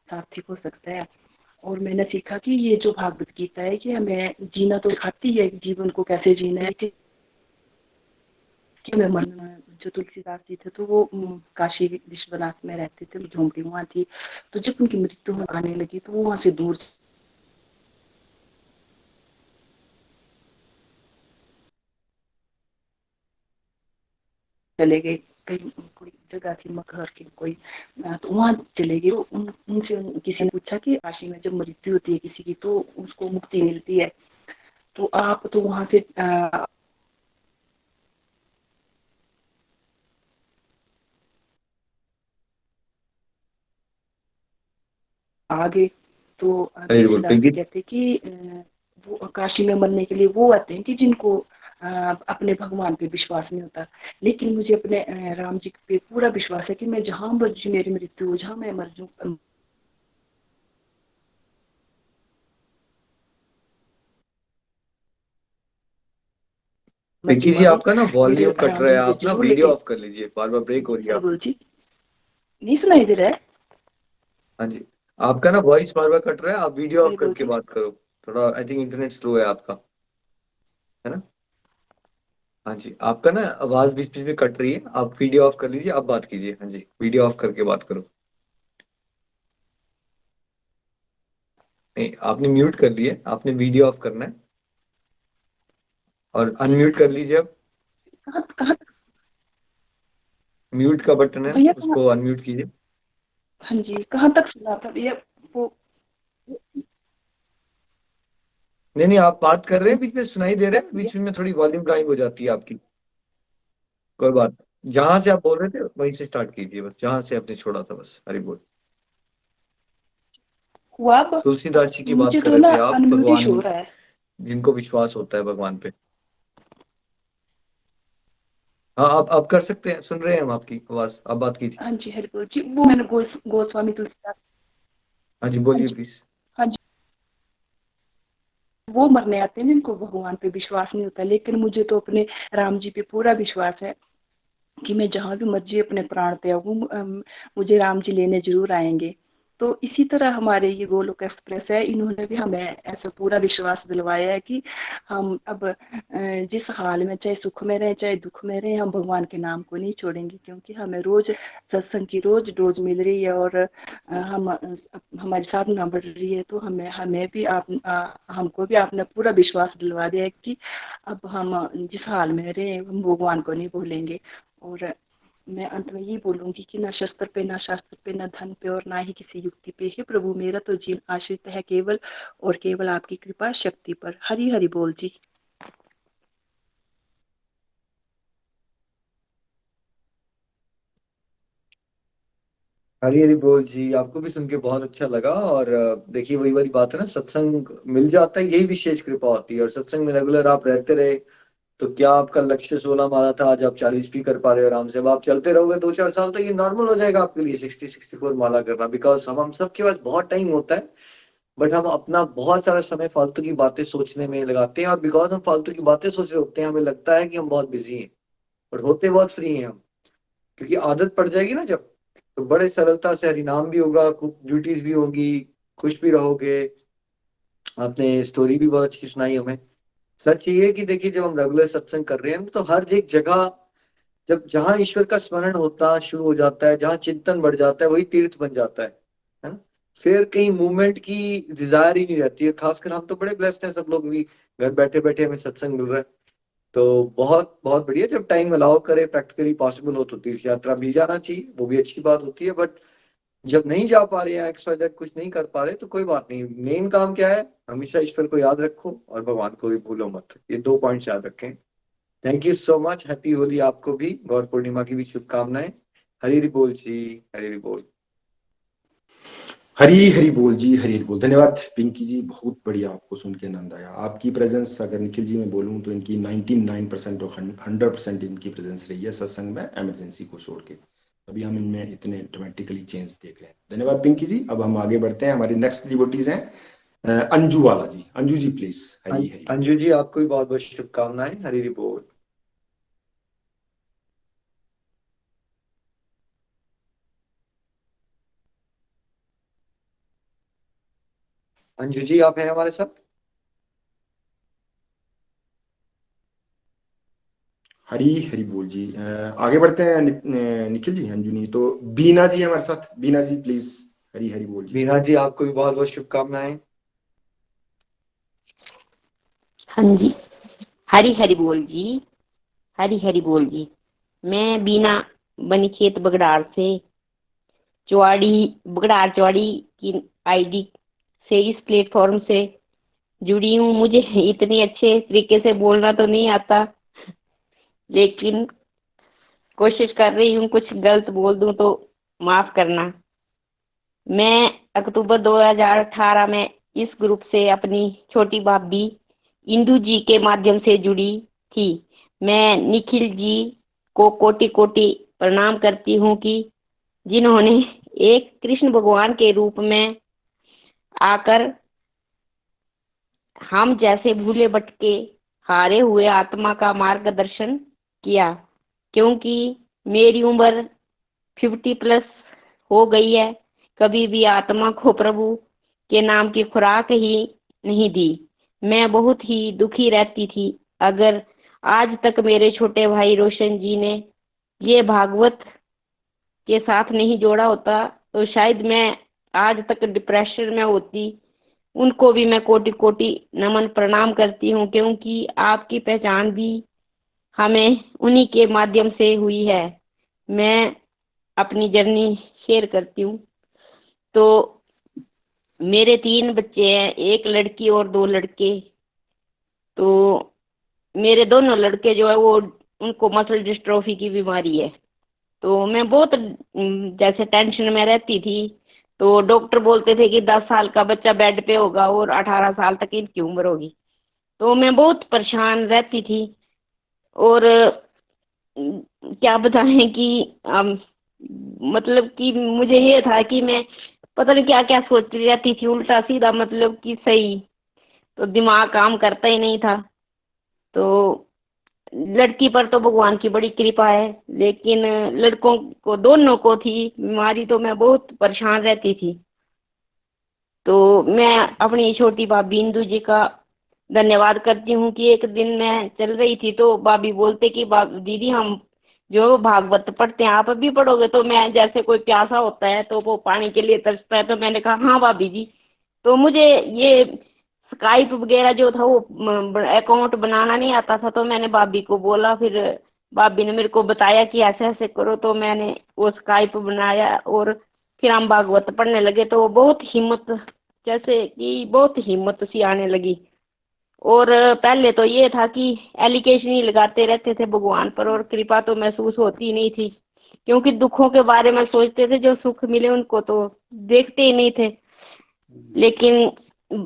सार्थक हो सकता है। और मैंने सीखा कि ये जो भागवत गीता है कि हमें जीना तो सिखाती है, जीवन को कैसे जीना है। कि मैं मन जो तुलसीदास जी थे तो वो काशी विश्वनाथ में रहते थे, झोंपड़ी वहां थी। तो जब उनकी मृत्यु आने लगी तो वो वहां से दूर चले गए। कहीं कोई जगह थी मगहर की कोई, तो वहां चले गए। तो उनसे किसी ने पूछा कि काशी में जब मृत्यु होती है किसी की तो उसको मुक्ति मिलती है, तो आप तो वहां से आगे। तो बिल्कुल तुलसीदास जी पिंकी। कहते कि वो काशी में मरने के लिए वो आते हैं कि जिनको अपने भगवान पे विश्वास नहीं होता। लेकिन मुझे अपने राम जी पे पूरा विश्वास है कि मैं जहां मर्जी मेरी मृत्यु हो, जहां मैं मर जाऊं। मर्जी पिंकी जी मारो, आपका ना मेरे वॉल्यूम कट राम रहा जी है, मुझे आप ना जरूर वीडियो लेके। ऑफ कर लीजिए, बार बार ब्रेक हो रही है क्या आप। बोल जी, नहीं सुनाई दे रहा है? हाँ जी, आपका ना वॉइस बार बार कट रहा है, आप वीडियो ऑफ हरि बोल करके जी। बात करो। थोड़ा आई थिंक इंटरनेट स्लो है आपका, है ना? हाँ जी, आपका ना आवाज बीच बीच में कट रही है, आप वीडियो ऑफ कर लीजिए, आप बात कीजिए। हाँ जी, वीडियो ऑफ करके बात करो। नहीं, आपने म्यूट कर लिए, आपने वीडियो ऑफ करना है और अनम्यूट कर लीजिए। अब कहाँ म्यूट का बटन है, भैया उसको अनम्यूट कीजिए। हाँ जी, कहाँ तक सुना था भैया वो? नहीं नहीं, आप बात कर रहे हैं, बीच में सुनाई दे रहा है, बीच में थोड़ी वॉल्यूम गायब हो जाती है आपकी। कोई बात नहीं। जहां से आप बोल रहे थे वहीं से स्टार्ट कीजिए, बस जहां से आपने छोड़ा था, बस हरि बोल। हुआ अब? तुलसीदास जी की बात मुझे कर तो रहे ना थे आप, अनम्यूट ही भगवान हो रहा है। जिनको विश्वास होता है भगवान पे। हाँ, आप कर सकते हैं, सुन रहे हैं हम आपकी आवाज, आप बात कीजिए। हाँ जी हरि बोल जी, वो मैंने गोस्वामी तुलसीदास। हाँ जी, हाँ बोलिए जी प्लीज। हाँ जी, वो मरने आते हैं जिनको भगवान पे विश्वास नहीं होता, लेकिन मुझे तो अपने राम जी पे पूरा विश्वास है कि मैं जहाँ भी मर्जी अपने प्राण त्यागूं, मुझे राम जी लेने जरूर आएंगे। तो इसी तरह हमारे ये गोलोक एक्सप्रेस है, इन्होंने भी हमें ऐसा पूरा विश्वास दिलवाया है कि हम अब जिस हाल में, चाहे सुख में रहे चाहे दुख में रहे, हम भगवान के नाम को नहीं छोड़ेंगे, क्योंकि हमें रोज सत्संग की रोज डोज मिल रही है और हम हमारी साधना बढ़ रही है। तो हमें हमें भी हमको भी आपने पूरा विश्वास दिलवा दिया है कि अब हम जिस हाल में रहे हम भगवान को नहीं भूलेंगे। और मैं अंत में ये बोलूंगी कि ना शस्त्र पे, ना शास्त्र पे, ना धन पे और ना ही किसी युक्ति पे, हे प्रभु मेरा तो जीवन आश्रित है केवल और केवल आपकी कृपा शक्ति पर। हरि हरि बोल जी। हरी हरी बोल जी, आपको भी सुन के बहुत अच्छा लगा। और देखिए, वही वाली बात है ना, सत्संग मिल जाता है, यही विशेष कृपा होती है। और सत्संग में रेगुलर आप रहते रहे तो क्या आपका लक्ष्य 16 मारा था, आज आप 40 भी कर पा रहे हो आराम से। अब आप चलते रहोगे 2-4 साल तो ये नॉर्मल हो जाएगा आपके लिए 60-64 माला करना। बिकॉज हम सबके पास बहुत टाइम होता है, बट हम अपना बहुत सारा समय फालतू की बातें सोचने में लगाते हैं। और बिकॉज हम फालतू की बातें सोच रहे होते हैं, हमें लगता है कि हम बहुत बिजी हैं, बट होते बहुत फ्री हैं हम। क्योंकि आदत पड़ जाएगी ना जब, तो बड़े सरलता से हरिनाम भी होगा, खूब ड्यूटीज भी होगी, खुश भी रहोगे। आपने स्टोरी भी बहुत अच्छी सुनाई हमें। सच ये है कि देखिए, जब हम रेगुलर सत्संग कर रहे हैं तो हर एक जगह, जब जहां ईश्वर का स्मरण होता शुरू हो जाता है, जहां चिंतन बढ़ जाता है, वही तीर्थ बन जाता है ना। फिर कहीं मूवमेंट की डिजायर ही नहीं रहती है। खासकर हम तो बड़े ब्लेस्ड हैं सब लोग भी, घर बैठे बैठे हमें सत्संग मिल रहा है। तो बहुत बहुत बढ़िया। जब टाइम अलाउ करे, प्रैक्टिकली पॉसिबल हो, तो तीर्थ यात्रा भी जाना चाहिए, वो भी अच्छी बात होती है। बट जब नहीं जा पा रहे हैं, XYZ कुछ नहीं कर पा रहे, तो कोई बात नहीं। मेन काम क्या है, हमेशा ईश्वर को याद रखो और भगवान को भी भूलो मत। ये 2 पॉइंट्स याद रखें। Thank you so much. Happy Holi आपको भी, गौर पूर्णिमा की भी शुभकामनाएं। हरी हरी बोल जी, हरी हरी बोल। हरी हरी बोल जी, हरी हरी बोल। धन्यवाद पिंकी जी, बहुत बढ़िया, आपको सुन के आनंद आया। आपकी प्रेजेंस, अगर निखिल जी मैं बोलूं तो इनकी 99% और 100% इनकी प्रेजेंस रही है सत्संग में, इमरजेंसी को छोड़ के। अभी हम इनमें इतने ड्रामेटिकली चेंज देख रहे हैं। धन्यवाद पिंकी जी। अब हम आगे बढ़ते हैं, हमारे नेक्स्ट डिवोटीज हैं अंजू वाला जी। अंजू जी प्लीज। हरी हरी बोल। अंजू जी, आपको भी बहुत बहुत शुभकामनाएं। हरी हरी बोल। अंजू जी, आप हैं हमारे साथ? हरी हरी बोल जी। आगे बढ़ते हैं निखिल जी। अंजू नहीं तो बीना जी हमारे साथ। बीना जी प्लीज। हरी हरी बोल जी। मीना जी, आपको भी बहुत बहुत शुभकामनाएं। हाँ जी, हरी हरी बोल जी, हरी हरी बोल जी। मैं बीना बनीखेत बगड़ार से बगड़ार चौड़ी की आईडी से इस प्लेटफॉर्म से जुड़ी हूँ। मुझे इतने अच्छे तरीके से बोलना तो नहीं आता, लेकिन कोशिश कर रही हूँ। कुछ गलत बोल दूं तो माफ करना। मैं अक्टूबर 2018 में इस ग्रुप से अपनी छोटी भाभी इंदू जी के माध्यम से जुड़ी थी। मैं निखिल जी को कोटि कोटि प्रणाम करती हूँ कि जिन्होंने एक कृष्ण भगवान के रूप में आकर हम जैसे भूले भटके हारे हुए आत्मा का मार्गदर्शन किया। क्योंकि मेरी उम्र 50+ हो गई है, कभी भी आत्मा को प्रभु के नाम की खुराक ही नहीं दी। मैं बहुत ही दुखी रहती थी। अगर आज तक मेरे छोटे भाई रोशन जी ने ये भागवत के साथ नहीं जोड़ा होता तो शायद मैं आज तक डिप्रेशन में होती। उनको भी मैं कोटि कोटि नमन प्रणाम करती हूँ, क्योंकि आपकी पहचान भी हमें उन्हीं के माध्यम से हुई है। मैं अपनी जर्नी शेयर करती हूँ। तो मेरे 3 बच्चे हैं, एक लड़की और 2 लड़के। तो मेरे दोनों लड़के जो है वो उनको मसल डिस्ट्रोफी की बीमारी है। तो मैं बहुत जैसे टेंशन में रहती थी। तो डॉक्टर बोलते थे कि 10 साल का बच्चा बेड पे होगा और 18 साल तक इनकी उम्र होगी। तो मैं बहुत परेशान रहती थी। और क्या बताएं कि मतलब कि मुझे ये था कि मैं पता नहीं क्या क्या सोचती रहती थी, उल्टा सीधा, मतलब कि सही। तो दिमाग काम करता ही नहीं था। तो लड़की पर तो भगवान की बड़ी कृपा है, लेकिन लड़कों को दोनों को थी बीमारी, तो मैं बहुत परेशान रहती थी। तो मैं अपनी छोटी भाभी इंदू जी का धन्यवाद करती हूँ कि एक दिन मैं चल रही थी तो भाभी बोलते कि दीदी हम जो भागवत पढ़ते हैं आप भी पढ़ोगे? तो मैं, जैसे कोई प्यासा होता है तो वो पानी के लिए तरसता है, तो मैंने कहा हाँ भाभी जी। तो मुझे ये स्काइप वगैरह जो था वो अकाउंट बनाना नहीं आता था, तो मैंने भाभी को बोला, फिर भाभी ने मेरे को बताया कि ऐसे ऐसे करो। तो मैंने वो स्काइप बनाया और फिर हम भागवत पढ़ने लगे। तो बहुत हिम्मत, जैसे कि बहुत हिम्मत सी आने लगी। और पहले तो ये था कि एलिगेशन ही लगाते रहते थे भगवान पर, और कृपा तो महसूस होती नहीं थी, क्योंकि दुखों के बारे में सोचते थे, जो सुख मिले उनको तो देखते ही नहीं थे। लेकिन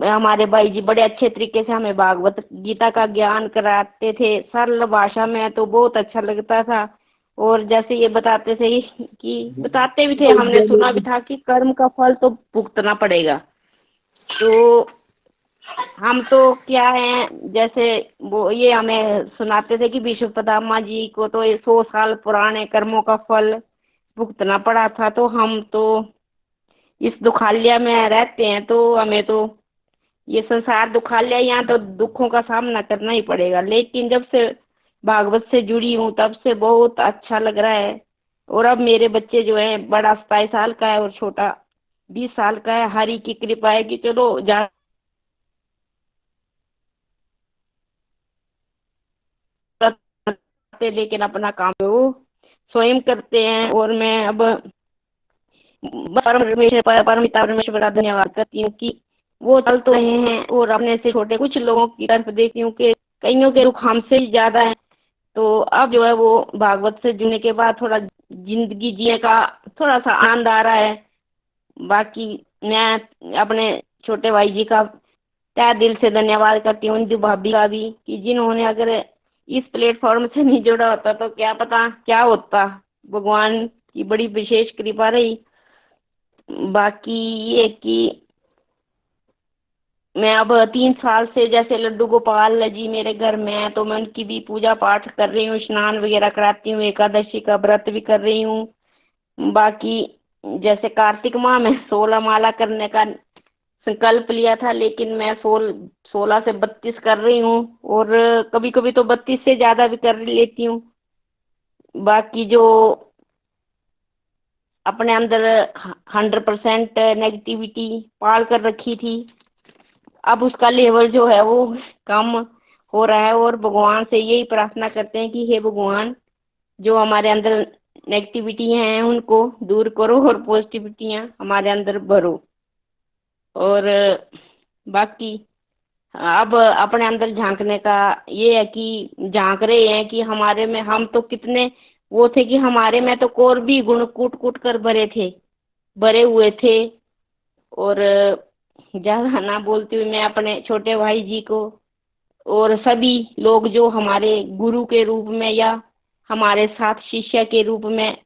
हमारे भाई जी बड़े अच्छे तरीके से हमें भागवत गीता का ज्ञान कराते थे सरल भाषा में, तो बहुत अच्छा लगता था। और जैसे ये बताते थे कि बताते भी थे, हमने सुना भी था कि कर्म का फल तो भुगतना पड़ेगा। तो हम तो क्या है, जैसे वो ये हमें सुनाते थे कि विश्वपदामा जी को तो 100 साल पुराने कर्मों का फल भुगतना पड़ा था। तो हम तो इस दुखालय में रहते हैं, तो हमें तो ये संसार दुखालय, यहाँ तो दुखों का सामना करना ही पड़ेगा। लेकिन जब से भागवत से जुड़ी हूँ तब से बहुत अच्छा लग रहा है। और अब मेरे बच्चे जो है, बड़ा 27 साल का है और छोटा 20 साल का है। हरि की कृपा है कि चलो जा लेकिन अपना काम वो स्वयं करते हैं। और मैं अब परमिता परमेश्वर का धन्यवाद करती हूँ कि वो चल तो रहे हैं, और अपने से छोटे कुछ लोगों की तरफ देखती हूँ कि कईयों के दुख हमसे ही ज्यादा है। तो अब जो है वो भागवत से जुड़ने के बाद थोड़ा जिंदगी जीने का थोड़ा सा आनंद आ रहा है। बाकी मैं अपने छोटे भाई जी का तहे दिल से धन्यवाद करती हूँ, उनकी भाभी का भी, कि जिन्होंने अगर इस प्लेटफॉर्म से नहीं जुड़ा होता तो क्या पता क्या होता। भगवान की बड़ी विशेष कृपा रही। बाकी ये कि मैं अब 3 साल से, जैसे लड्डू गोपाल जी मेरे घर में है, तो मैं उनकी भी पूजा पाठ कर रही हूँ, स्नान वगैरह कराती हूँ, एकादशी का व्रत भी कर रही हूँ। बाकी जैसे कार्तिक माह में 16 माला करने का संकल्प लिया था, लेकिन मैं 16 से 32 कर रही हूँ, और कभी कभी तो 32 से ज्यादा भी कर लेती हूँ। बाकी जो अपने अंदर 100% नेगेटिविटी पाल कर रखी थी, अब उसका लेवल जो है वो कम हो रहा है। और भगवान से यही प्रार्थना करते हैं कि हे भगवान, जो हमारे अंदर नेगेटिविटी हैं उनको दूर करो और पॉजिटिविटियां हमारे अंदर भरो। और बाकी अब अपने अंदर झांकने का ये है कि झांक रहे हैं कि हमारे में, हम तो कितने वो थे कि हमारे में तो और भी गुण कूट कूट कर भरे हुए थे। और ज्यादा ना बोलती हुई मैं अपने छोटे भाई जी को और सभी लोग जो हमारे गुरु के रूप में या हमारे साथ शिष्य के रूप में,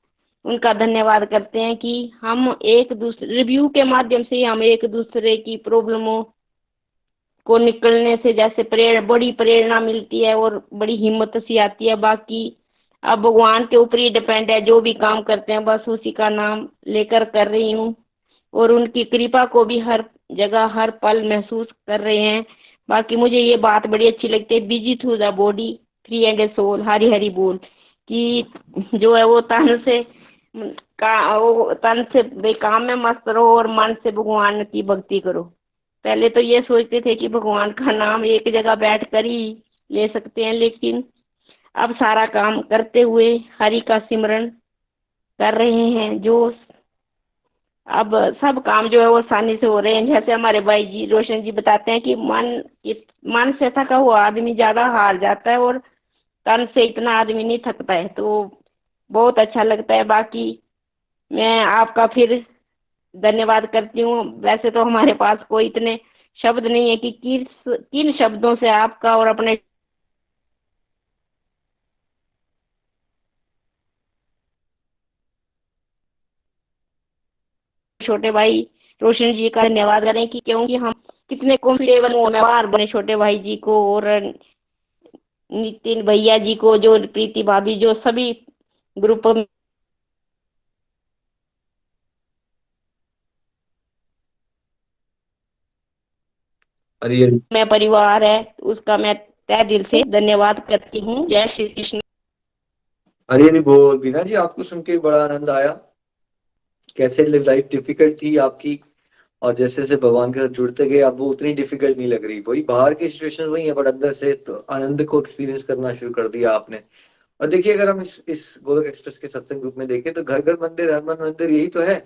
उनका धन्यवाद करते हैं कि हम एक दूसरे रिव्यू के माध्यम से हम एक दूसरे की प्रॉब्लमों को निकलने से जैसे बड़ी प्रेरणा मिलती है और बड़ी हिम्मत सी आती है। बाकी अब भगवान के ऊपर ही डिपेंड है, जो भी काम करते हैं बस उसी का नाम लेकर कर रही हूँ, और उनकी कृपा को भी हर जगह हर पल महसूस कर रहे हैं। बाकी मुझे ये बात बड़ी अच्छी लगती है, busy through the body free and a soul, Hari Hari बोल, कि जो है वो तन से बेकाम में मस्त रहो और मन से भगवान की भक्ति करो। पहले तो ये सोचते थे कि भगवान का नाम एक जगह बैठ कर ही ले सकते हैं, लेकिन अब सारा काम करते हुए हरि का सिमरन कर रहे हैं, जो अब सब काम जो है वो आसानी से हो रहे हैं। जैसे हमारे भाई जी रोशन जी बताते हैं कि मन से थका हुआ आदमी ज्यादा हार जाता है और तन से इतना आदमी नहीं थकता है, तो बहुत अच्छा लगता है। बाकी मैं आपका फिर धन्यवाद करती हूँ। वैसे तो हमारे पास कोई इतने शब्द नहीं है कि किन शब्दों से आपका और अपने छोटे भाई रोशन जी का धन्यवाद करें कि क्योंकि हम कितने कॉम्फर्टेबल व्यवहार बने छोटे भाई जी को और नितिन भैया जी को, जो प्रीति भाभी, जो सभी ग्रुप हरी हरी में परिवार है, उसका मैं तहे दिल से धन्यवाद करती हूँ। जय श्री कृष्ण। हरी हरी बोल। बीना जी, आपको सुन के बड़ा आनंद आया। कैसे लाइफ डिफिकल्ट थी आपकी, और जैसे जैसे भगवान के साथ जुड़ते गए अब वो उतनी डिफिकल्ट नहीं लग रही। वही बाहर की सिचुएशन वही है, बट अंदर से तो आनंद को एक्सपीरियंस करना शुरू कर दिया आपने। और देखिए, अगर हम इस गोलक एक्सप्रेस के सत्संग ग्रुप में देखें तो घर घर मंदिर, हर मन मंदिर, यही तो है।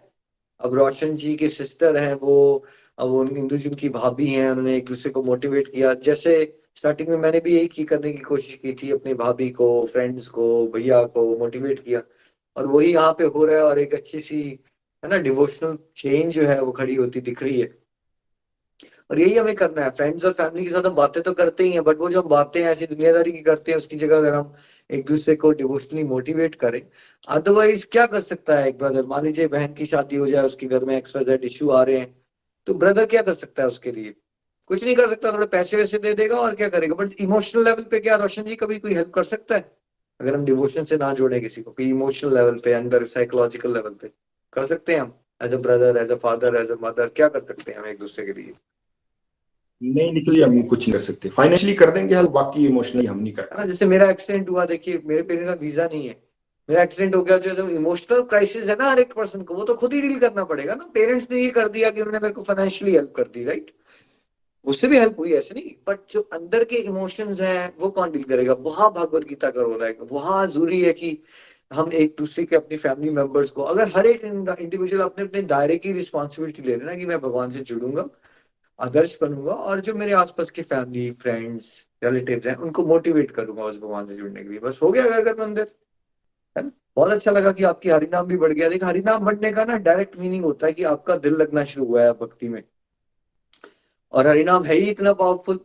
अब रोशन जी के सिस्टर हैं वो, अब वो इंदु जी उनकी भाभी हैं, उन्होंने एक दूसरे को मोटिवेट किया। जैसे स्टार्टिंग में मैंने भी यही करने की कोशिश की थी, अपनी भाभी को, फ्रेंड्स को, भैया को मोटिवेट किया, और वही यहाँ पे हो रहा है। और एक अच्छी सी है ना डिवोशनल चेंज जो है वो खड़ी होती दिख रही है। और यही हमें करना है। फ्रेंड्स और फैमिली के साथ हम बातें तो करते ही हैं, बट वो जो हम बातें ऐसी दुनियादारी की करते हैं उसकी जगह अगर हम एक दूसरे को डिवोशनली मोटिवेट करें। अदरवाइज क्या कर सकता है एक ब्रदर? मान लीजिए बहन की शादी हो जाए, उसके घर में XYZ इश्यू आ रहे हैं, तो ब्रदर क्या कर सकता है उसके लिए? कुछ नहीं कर सकता, थोड़े पैसे वैसे दे देगा और क्या करेगा। बट इमोशनल लेवल पे क्या रोशन जी कभी कोई हेल्प कर सकता है? अगर हम डिवोशन से ना जोड़े किसी को, कि इमोशनल लेवल पे, अंदर साइकोलॉजिकल लेवल पे कर सकते हैं हम? As a brother, as a father, as a mother क्या कर सकते हैं हम एक दूसरे के लिए? नहीं निकली, हम कुछ नहीं कर सकते। फाइनेंशियली कर देंगे हेल्प, बाकी इमोशनली हम नहीं कर है ना। जैसे मेरा एक्सीडेंट हुआ, देखिए मेरे पेरेंट्स का वीजा नहीं है, मेरा एक्सीडेंट हो गया, जो इमोशनल क्राइसिस है ना हर एक पर्सन को, वो तो खुद ही डील करना पड़ेगा ना। पेरेंट्स ने ये कर दिया कि उन्होंने मेरे को फाइनेंशियली हेल्प कर दी, राइट, उससे भी हेल्प हुई, ऐसे नहीं। बट जो अंदर के इमोशंस हैं वो कौन डील करेगा? वहां भगवत गीता का रोल है। वहां जरूरी है कि हम एक दूसरे के, अपनी फैमिली मेंबर्स को, अगर हर एक इंडिविजुअल अपने अपने दायरे की रिस्पॉन्सिबिलिटी ले लेना कि मैं भगवान से जुड़ूंगा, आदर्श बनूंगा, और जो मेरे आसपास के फैमिली, फ्रेंड्स, रिलेटिव्स हैं उनको मोटिवेट करूंगा उस भगवान से जुड़ने के लिए, बस हो गया घर घर मंदिर, है ना। बहुत अच्छा लगा कि आपकी हरिनाम भी बढ़ गया। देखिए, हरिनाम बढ़ने का ना डायरेक्ट मीनिंग होता है कि आपका दिल लगना शुरू हुआ है भक्ति में, और हरिनाम है ही इतना पावरफुल।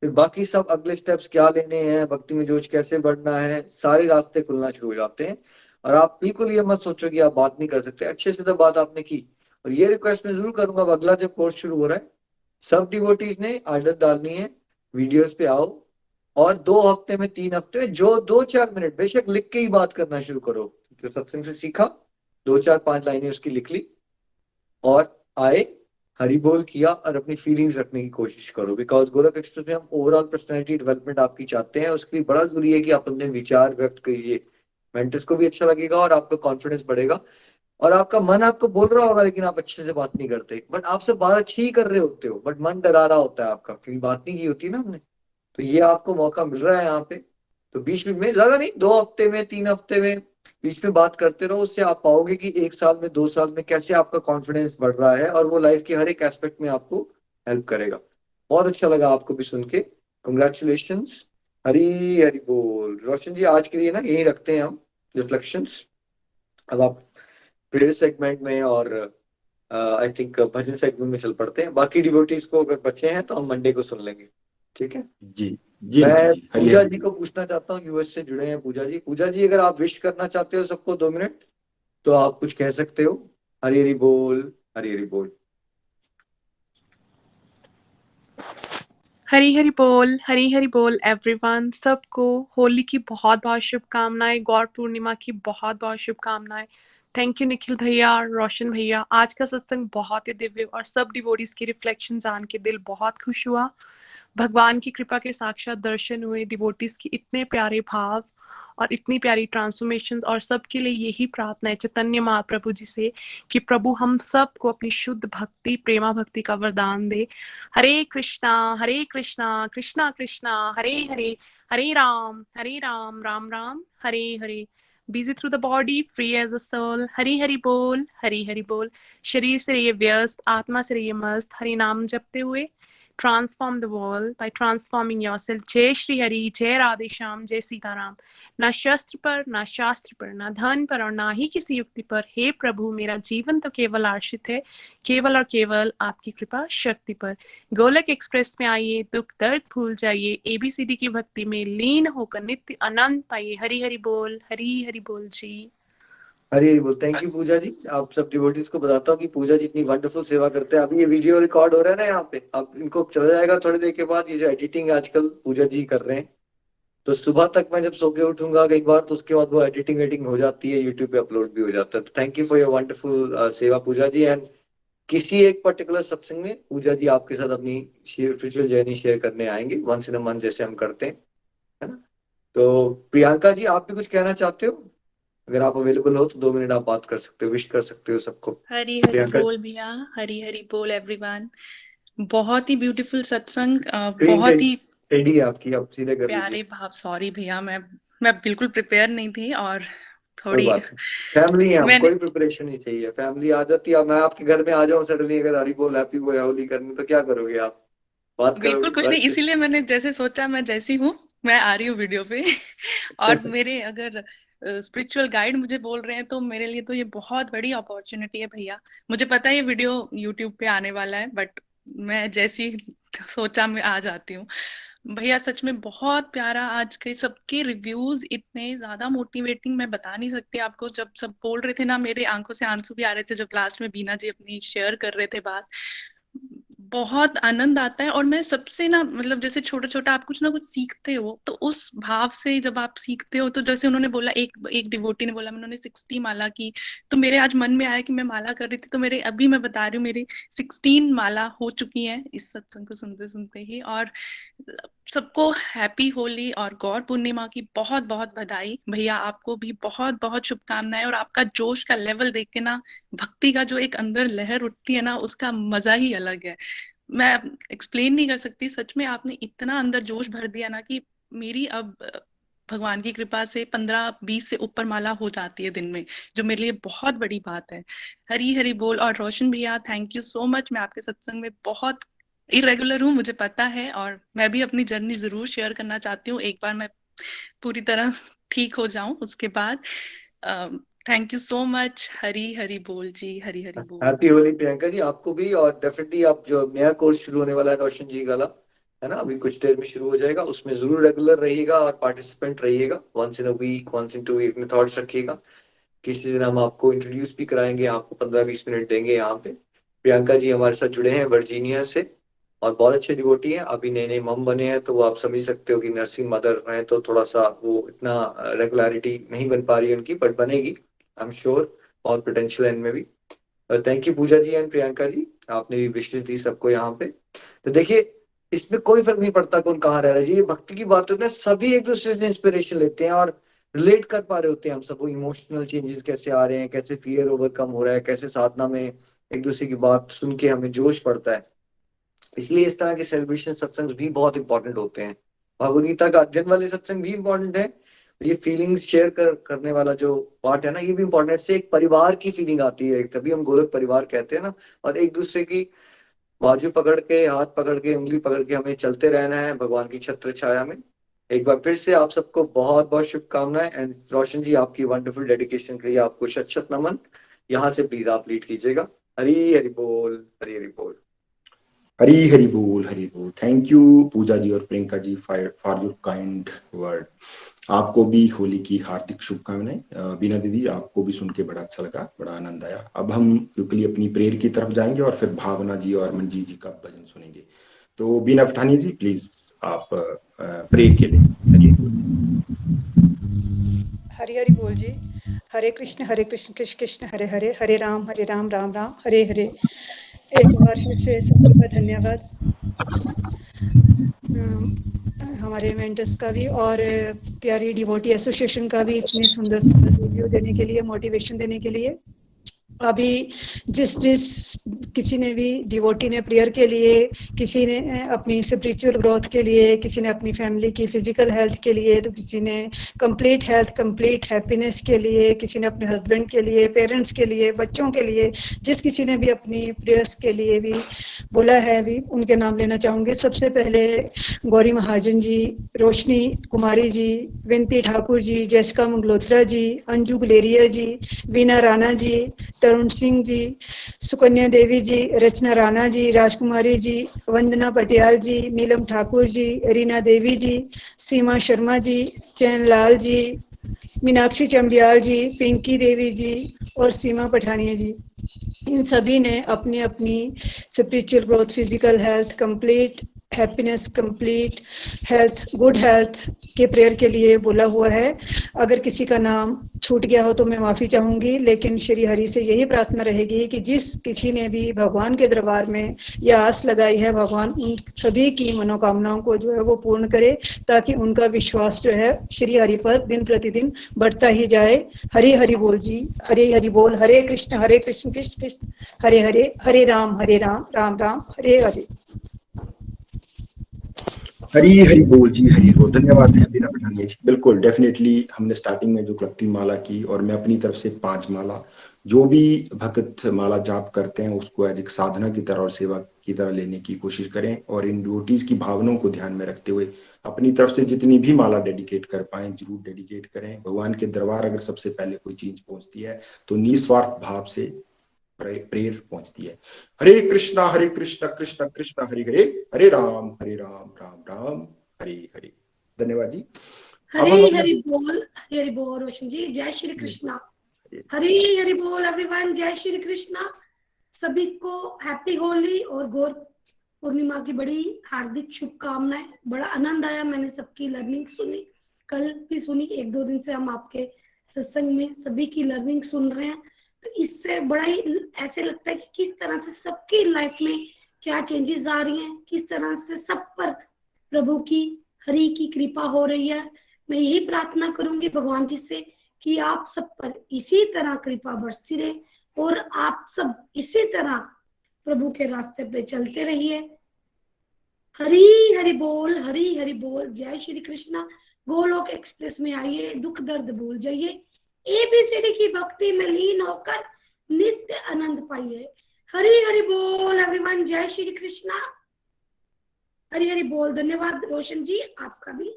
फिर बाकी सब अगले स्टेप्स क्या लेने हैं, भक्ति में जोश कैसे बढ़ना है, सारे रास्ते खुलना शुरू हो जाते हैं। और आप बिल्कुल ये मत सोचो कि आप बात नहीं कर सकते, अच्छे से तो बात आपने की। और ये रिक्वेस्ट मैं जरूर करूंगा, अब अगला जब कोर्स शुरू हो रहा है, सब डिवोटीज ने आदत डालनी है, वीडियोस पे आओ, और 2 हफ्ते में, 3 हफ्ते में, जो 2-4 मिनट बेशक लिख के ही बात करना शुरू करो। जो सत्संग से सीखा, 2-4-5 लाइनें उसकी लिख ली, और आए, हरि बोल किया, और अपनी फीलिंग्स रखने की कोशिश करो। बिकॉज गोलक एक्सप्रेस में हम ओवरऑल पर्सनैलिटी डेवलपमेंट आपकी चाहते हैं, उसके लिए बड़ा जरूरी है कि आप अपने विचार व्यक्त कीजिए। मेंटर्स को भी अच्छा लगेगा और आपका कॉन्फिडेंस बढ़ेगा। और आपका मन आपको बोल रहा होगा लेकिन आप अच्छे से बात नहीं करते, बट आप सब बात अच्छी ही कर रहे होते हो, बट मन डरा रहा होता है आपका, क्योंकि बात नहीं की होती ना हमने। तो ये आपको मौका मिल रहा है यहाँ पे, तो बीच में ज्यादा नहीं, 2 हफ्ते में, 3 हफ्ते में बीच में बात करते रहो। उससे आप पाओगे कि 1 साल में, 2 साल में कैसे आपका कॉन्फिडेंस बढ़ रहा है, और वो लाइफ के हर एक एस्पेक्ट में आपको हेल्प करेगा। बहुत अच्छा लगा आपको भी सुन के, कंग्रेचुलेशन। हरी हरी बोल। रोशन जी, आज के लिए ना यही रखते हैं हम रिफ्लेक्शंस। अब आप प्रेयर सेगमेंट में और आई थिंक भजन सेगमेंट में चल पड़ते हैं। बाकी डिवोटीज को अगर बचे हैं तो हम मंडे को सुन लेंगे, ठीक है। जी जी मैं जी, हरी पूजा हरी जी बोल। को पूछना चाहता हूँ, यूएस से जुड़े हैं पूजा जी। पूजा जी, अगर आप विश करना चाहते हो सबको 2 मिनट, तो आप कुछ कह सकते हो। हरी हरी बोल, हरी हरी बोल। हरी हरी बोल एवरीवन। सबको होली की बहुत बहुत शुभकामनाएं, गौर पूर्णिमा की बहुत बहुत शुभकामनाएं। थैंक यू निखिल भैया, रोशन भैया। आज का सत्संग बहुत ही दिव्य और सब डिवोटीज की रिफ्लेक्शन जान के दिल बहुत खुश हुआ। भगवान की कृपा के साक्षात दर्शन हुए, डिवोटीज की इतने प्यारे भाव और इतनी प्यारी ट्रांसफॉर्मेशंस, और सबके लिए यही प्रार्थना है चैतन्य महाप्रभु जी से कि प्रभु हम सबको अपनी शुद्ध भक्ति, प्रेमा भक्ति का वरदान दे। Hare Krishna Krishna Krishna Hare Hare, Hare Ram Ram Ram Hare Hare. Busy through the body, free as a soul. Hari Hari बोल। शरीर से रहिए व्यस्त, आत्मा से रहिए मस्त, हरि नाम जपते हुए transform the world by transforming yourself. जय श्री हरि, जय राधे श्याम, जय सीताराम। ना शस्त्र पर, ना शास्त्र पर, ना धन पर और ना ही किसी युक्ति पर, हे प्रभु मेरा जीवन तो केवल आश्रित है केवल और केवल आपकी कृपा शक्ति पर। गोलक एक्सप्रेस में आइए, दुख दर्द भूल जाइए, ABCD की भक्ति में लीन होकर नित्य आनंद पाइए। हरि हरि बोल जी। हरी हरी बोल। थैंक यू पूजा जी। आप सब डिवोटीज को बताता हूँ कि पूजा जी इतनी वंडरफुल सेवा करते हैं। अभी ये वीडियो रिकॉर्ड हो रहा है ना यहाँ पे, अब इनको चला जाएगा थोड़ी देर के बाद। ये जो एडिटिंग आजकल पूजा जी कर रहे हैं, तो सुबह तक मैं जब सो के उठूंगा कई बार, तो उसके बाद वो एडिटिंग हो जाती है, यूट्यूब पे अपलोड भी हो जाता है। तो thank you for your wonderful सेवा पूजा जी। एंड किसी एक पर्टिकुलर सत्संग में पूजा जी आपके साथ अपनी स्पिरिचुअल जर्नी शेयर करने आएंगे, वंस इन अ मंथ जैसे हम करते हैं, है ना। तो प्रियंका जी, आप भी कुछ कहना चाहते हो? अगर आप अवेलेबल हो तो 2 मिनट आप बात कर सकते हो, विश कर सकते हो सबको। हरी हरी प्रियंका बोल भैया, हरी हरी बोल एवरीवन। बहुत ही ब्यूटीफुल सत्संग, स्क्रीन बहुत ही टेडी है आपकी, आप सीधे कर प्यारे लीजिए। भाव। सॉरी भैया, मैं बिल्कुल प्रिपेयर नहीं थी और कोई थोड़ी बात नहीं, फैमिली है हम, मैंने कोई प्रिपरेशन नहीं चाहिए। फैमिली आ जाती है। अब मैं आपके घर में आ जाऊं सडनली, अगर हरी बोल हैप्पी बोल होली करनी, तो क्या करोगे आप? बात बिल्कुल करोगे कुछ नहीं, बस। इसीलिए मैंने जैसे सोचा मैं जैसी हूँ मैं आ रही हूँ वीडियो पे और मेरे अगर स्पिरिचुअल गाइड मुझे बोल रहे हैं तो मेरे लिए तो ये बहुत बड़ी अपॉर्चुनिटी है भैया। मुझे पता है ये वीडियो यूट्यूब पे आने वाला है, बट मैं जैसी सोचा मैं आ जाती हूँ भैया। सच में बहुत प्यारा। आज के सबके रिव्यूज इतने ज्यादा मोटिवेटिंग, मैं बता नहीं सकती आपको। जब सब बोल रहे थे ना, मेरे आंखों से आंसू भी आ रहे थे जब लास्ट में बीना जी अपनी शेयर कर रहे थे बात। बहुत आनंद आता है। और मैं सबसे ना, मतलब जैसे छोटा छोटा आप कुछ ना कुछ सीखते हो, तो उस भाव से जब आप सीखते हो, तो जैसे उन्होंने बोला, एक डिवोटी ने बोला उन्होंने 60 माला की, तो मेरे आज मन में आया कि मैं माला कर रही थी, तो मेरे अभी मैं बता रही हूँ मेरी 16 माला हो चुकी हैं इस सत्संग को सुनते सुनते ही। और सबको हैप्पी होली और गौर पूर्णिमा की बहुत बहुत बधाई भैया। आपको भी बहुत बहुत शुभकामनाएं। और आपका जोश का लेवल देख के ना, भक्ति का जो एक अंदर लहर उठती है ना, उसका मजा ही अलग है। मैं एक्सप्लेन नहीं कर सकती। सच में आपने इतना अंदर जोश भर दिया ना कि मेरी अब भगवान की कृपा से 15-20 से ऊपर माला हो जाती है दिन में, जो मेरे लिए बहुत बड़ी बात है। हरी हरी बोल। और रोशन भैया, थैंक यू सो मच। मैं आपके सत्संग में बहुत इरेगुलर हूँ, मुझे पता है, और मैं भी अपनी जर्नी जरूर शेयर करना चाहती हूँ। एक बार मैं पूरी तरह ठीक हो जाऊं उसके बाद। Thank you so much. Hari Hari बोल जी, हरी हरी बोल। हैप्पी होली प्रियंका जी आपको भी। और डेफिनेटली आप जो नया कोर्स शुरू होने वाला है रोशन जी वाला, है ना, अभी कुछ देर में शुरू हो जाएगा, उसमें जरूर रेगुलर रहिएगा और पार्टिसिपेंट रहिएगा। Once in a week, once in 2 week में थॉट्स रखिएगा। किसी दिन हम आपको इंट्रोड्यूस भी कराएंगे, आपको 15-20 मिनट देंगे यहाँ पे। प्रियंका जी हमारे साथ जुड़े हैं वर्जीनिया से, और बहुत अच्छे डिवोटी हैं। अभी नए नए मम बने हैं, तो वो आप समझ सकते हो कि नर्सिंग मदर हैं, तो थोड़ा सा वो इतना रेगुलरिटी नहीं बन पा रही है उनकी, बट बनेगी आई एम श्योर। और पोटेंशियल है इनमें भी। Thank you Puja ji and Priyanka ji, आपने भी विशेष दी सबको यहाँ पे। तो देखिए, इसमें कोई फर्क नहीं पड़ता कौन कहाँ रह रहा है जी। ये भक्ति की बात होती है, सभी एक दूसरे से इंस्पिरेशन लेते हैं और रिलेट कर पा रहे होते हैं हम सब। वो इमोशनल चेंजेस कैसे आ रहे हैं, कैसे फियर ओवरकम हो रहा है, कैसे साधना में एक दूसरे की बात सुन के हमें जोश पड़ता है। इसलिए इस तरह के सेलिब्रेशन सत्संग भी बहुत इंपॉर्टेंट होते हैं। भगवद गीता का अध्ययन वाले सत्संग भी इंपॉर्टेंट है। ये फीलिंग्स शेयर करने वाला जो पार्ट है ना, ये भी इंपॉर्टेंट है। इससे एक परिवार की फीलिंग आती है, तभी हम गोलक परिवार कहते हैं ना। और एक दूसरे की बाजू पकड़ के, हाथ पकड़ के, उंगली पकड़ के हमें चलते रहना है भगवान की छत्र छाया में। एक बार फिर से आप सबको बहुत बहुत शुभकामनाएं। एंड रोशन जी, आपकी वंडरफुल डेडिकेशन के लिए आपको शत शत नमन। यहाँ से प्लीज आप लीड कीजिएगा। हरी हरि बोल, हरी हरि बोल। हरी हरि बोल, हरि बोल। थैंक यू पूजा जी और Priyanka ji for your kind word. आपको भी होली की हार्दिक शुभकामनाएं। बीना दीदी, आपको भी सुन के बड़ा अच्छा लगा, बड़ा आनंद आया। अब हम क्विकली अपनी प्रेयर की तरफ जाएंगे और फिर भावना जी और मंजीत जी का भजन सुनेंगे। तो बीना पठानी जी प्लीज आप प्रेयर के लिए। हरि हरि बोल जी। हरे कृष्ण कृष्ण कृष्ण हरे हरे, हरे राम राम राम हरे हरे। एक बार फिर से सबका धन्यवाद। हमारे मेंटर्स का भी और प्यारी डिवोटी एसोसिएशन का भी इतनी सुंदर सुंदर वीडियो देने के लिए, मोटिवेशन देने के लिए। अभी जिस किसी ने भी डिवोटी ने प्रेयर के लिए, किसी ने अपनी स्पिरिचुअल ग्रोथ के लिए, किसी ने अपनी फैमिली की फिजिकल हेल्थ के लिए, तो किसी ने कंप्लीट हेल्थ, कंप्लीट हैप्पीनेस के लिए, किसी ने अपने हस्बैंड के लिए, पेरेंट्स के लिए, बच्चों के लिए, जिस किसी ने भी अपनी प्रेयर्स के लिए भी बोला है, भी उनके नाम लेना चाहूँगी। सबसे पहले गौरी महाजन जी, रोशनी कुमारी जी, विनती ठाकुर जी, जैसिका मंगलोत्रा जी, अंजू गुलेरिया जी, वीना राणा जी, तरुण सिंह जी, सुकन्या देवी जी, रचना राणा जी, राजकुमारी जी, वंदना पटियाल जी, नीलम ठाकुर जी, रीना देवी जी, सीमा शर्मा जी, चैन लाल जी, मीनाक्षी चंबियाल जी, पिंकी देवी जी और सीमा पठानिया जी, इन सभी ने अपनी अपनी spiritual growth, physical health, complete happiness, complete health, good health के प्रेयर के लिए बोला हुआ है। अगर किसी का नाम छूट गया हो तो मैं माफ़ी चाहूँगी, लेकिन श्री हरि से यही प्रार्थना रहेगी कि जिस किसी ने भी भगवान के दरबार में यह आस लगाई है, भगवान उन सभी की मनोकामनाओं को जो है वो पूर्ण करे, ताकि उनका विश्वास जो है श्री हरि पर दिन प्रतिदिन बढ़ता ही जाए। हरि हरि बोल जी, हरि हरि बोल। हरे कृष्ण कृष्ण कृष्ण हरे हरे, हरे राम राम राम हरे हरे। हरी हरी बोल जी, हरी बोल। धन्यवाद है बीना पठानिया जी। बिल्कुल, डेफिनेटली हमने स्टार्टिंग में जो कलकती माला की, और मैं अपनी तरफ से 5 माला, जो भी भक्त माला जाप करते हैं उसको एज एक साधना की तरह और सेवा की तरह लेने की कोशिश करें, और इन ड्यूटीज की भावनाओं को ध्यान में रखते हुए अपनी तरफ से जितनी भी माला डेडिकेट कर पाए जरूर डेडिकेट करें। भगवान के दरबार अगर सबसे पहले कोई चीज पहुंचती है तो निस्वार्थ भाव से प्रेयर पहुंचती है। हरे कृष्णा कृष्ण कृष्ण हरे हरे, हरे राम राम राम हरे हरे। धन्यवाद जी। हरे हरि बोल रोशन जी। जय श्री कृष्णा। हरे हरि बोल एवरीवन। जय श्री कृष्णा। सभी को हैप्पी होली और गौर पूर्णिमा की बड़ी हार्दिक शुभकामनाएं। बड़ा आनंद आया, मैंने सबकी लर्निंग सुनी, कल भी सुनी, 1-2 दिन से हम आपके सत्संग में सभी की लर्निंग सुन रहे हैं। तो इससे बड़ा ही ऐसे लगता है कि किस तरह से सबकी लाइफ में क्या चेंजेस आ रही हैं, किस तरह से सब पर प्रभु की, हरि की कृपा हो रही है। मैं यही प्रार्थना करूंगी भगवान जी से कि आप सब पर इसी तरह कृपा बरसती रहे और आप सब इसी तरह प्रभु के रास्ते पे चलते रहिए। हरि हरि बोल, हरि हरि बोल। जय श्री कृष्णा। गोलोक एक्सप्रेस में आइए, दुख दर्द भूल जाइए, एबीसीडी की भक्ति में लीन होकर नित्य आनंद पाइए। हरि हरि बोल एवरीवन। जय श्री कृष्णा। हरि हरि बोल। धन्यवाद रोशन जी, आपका भी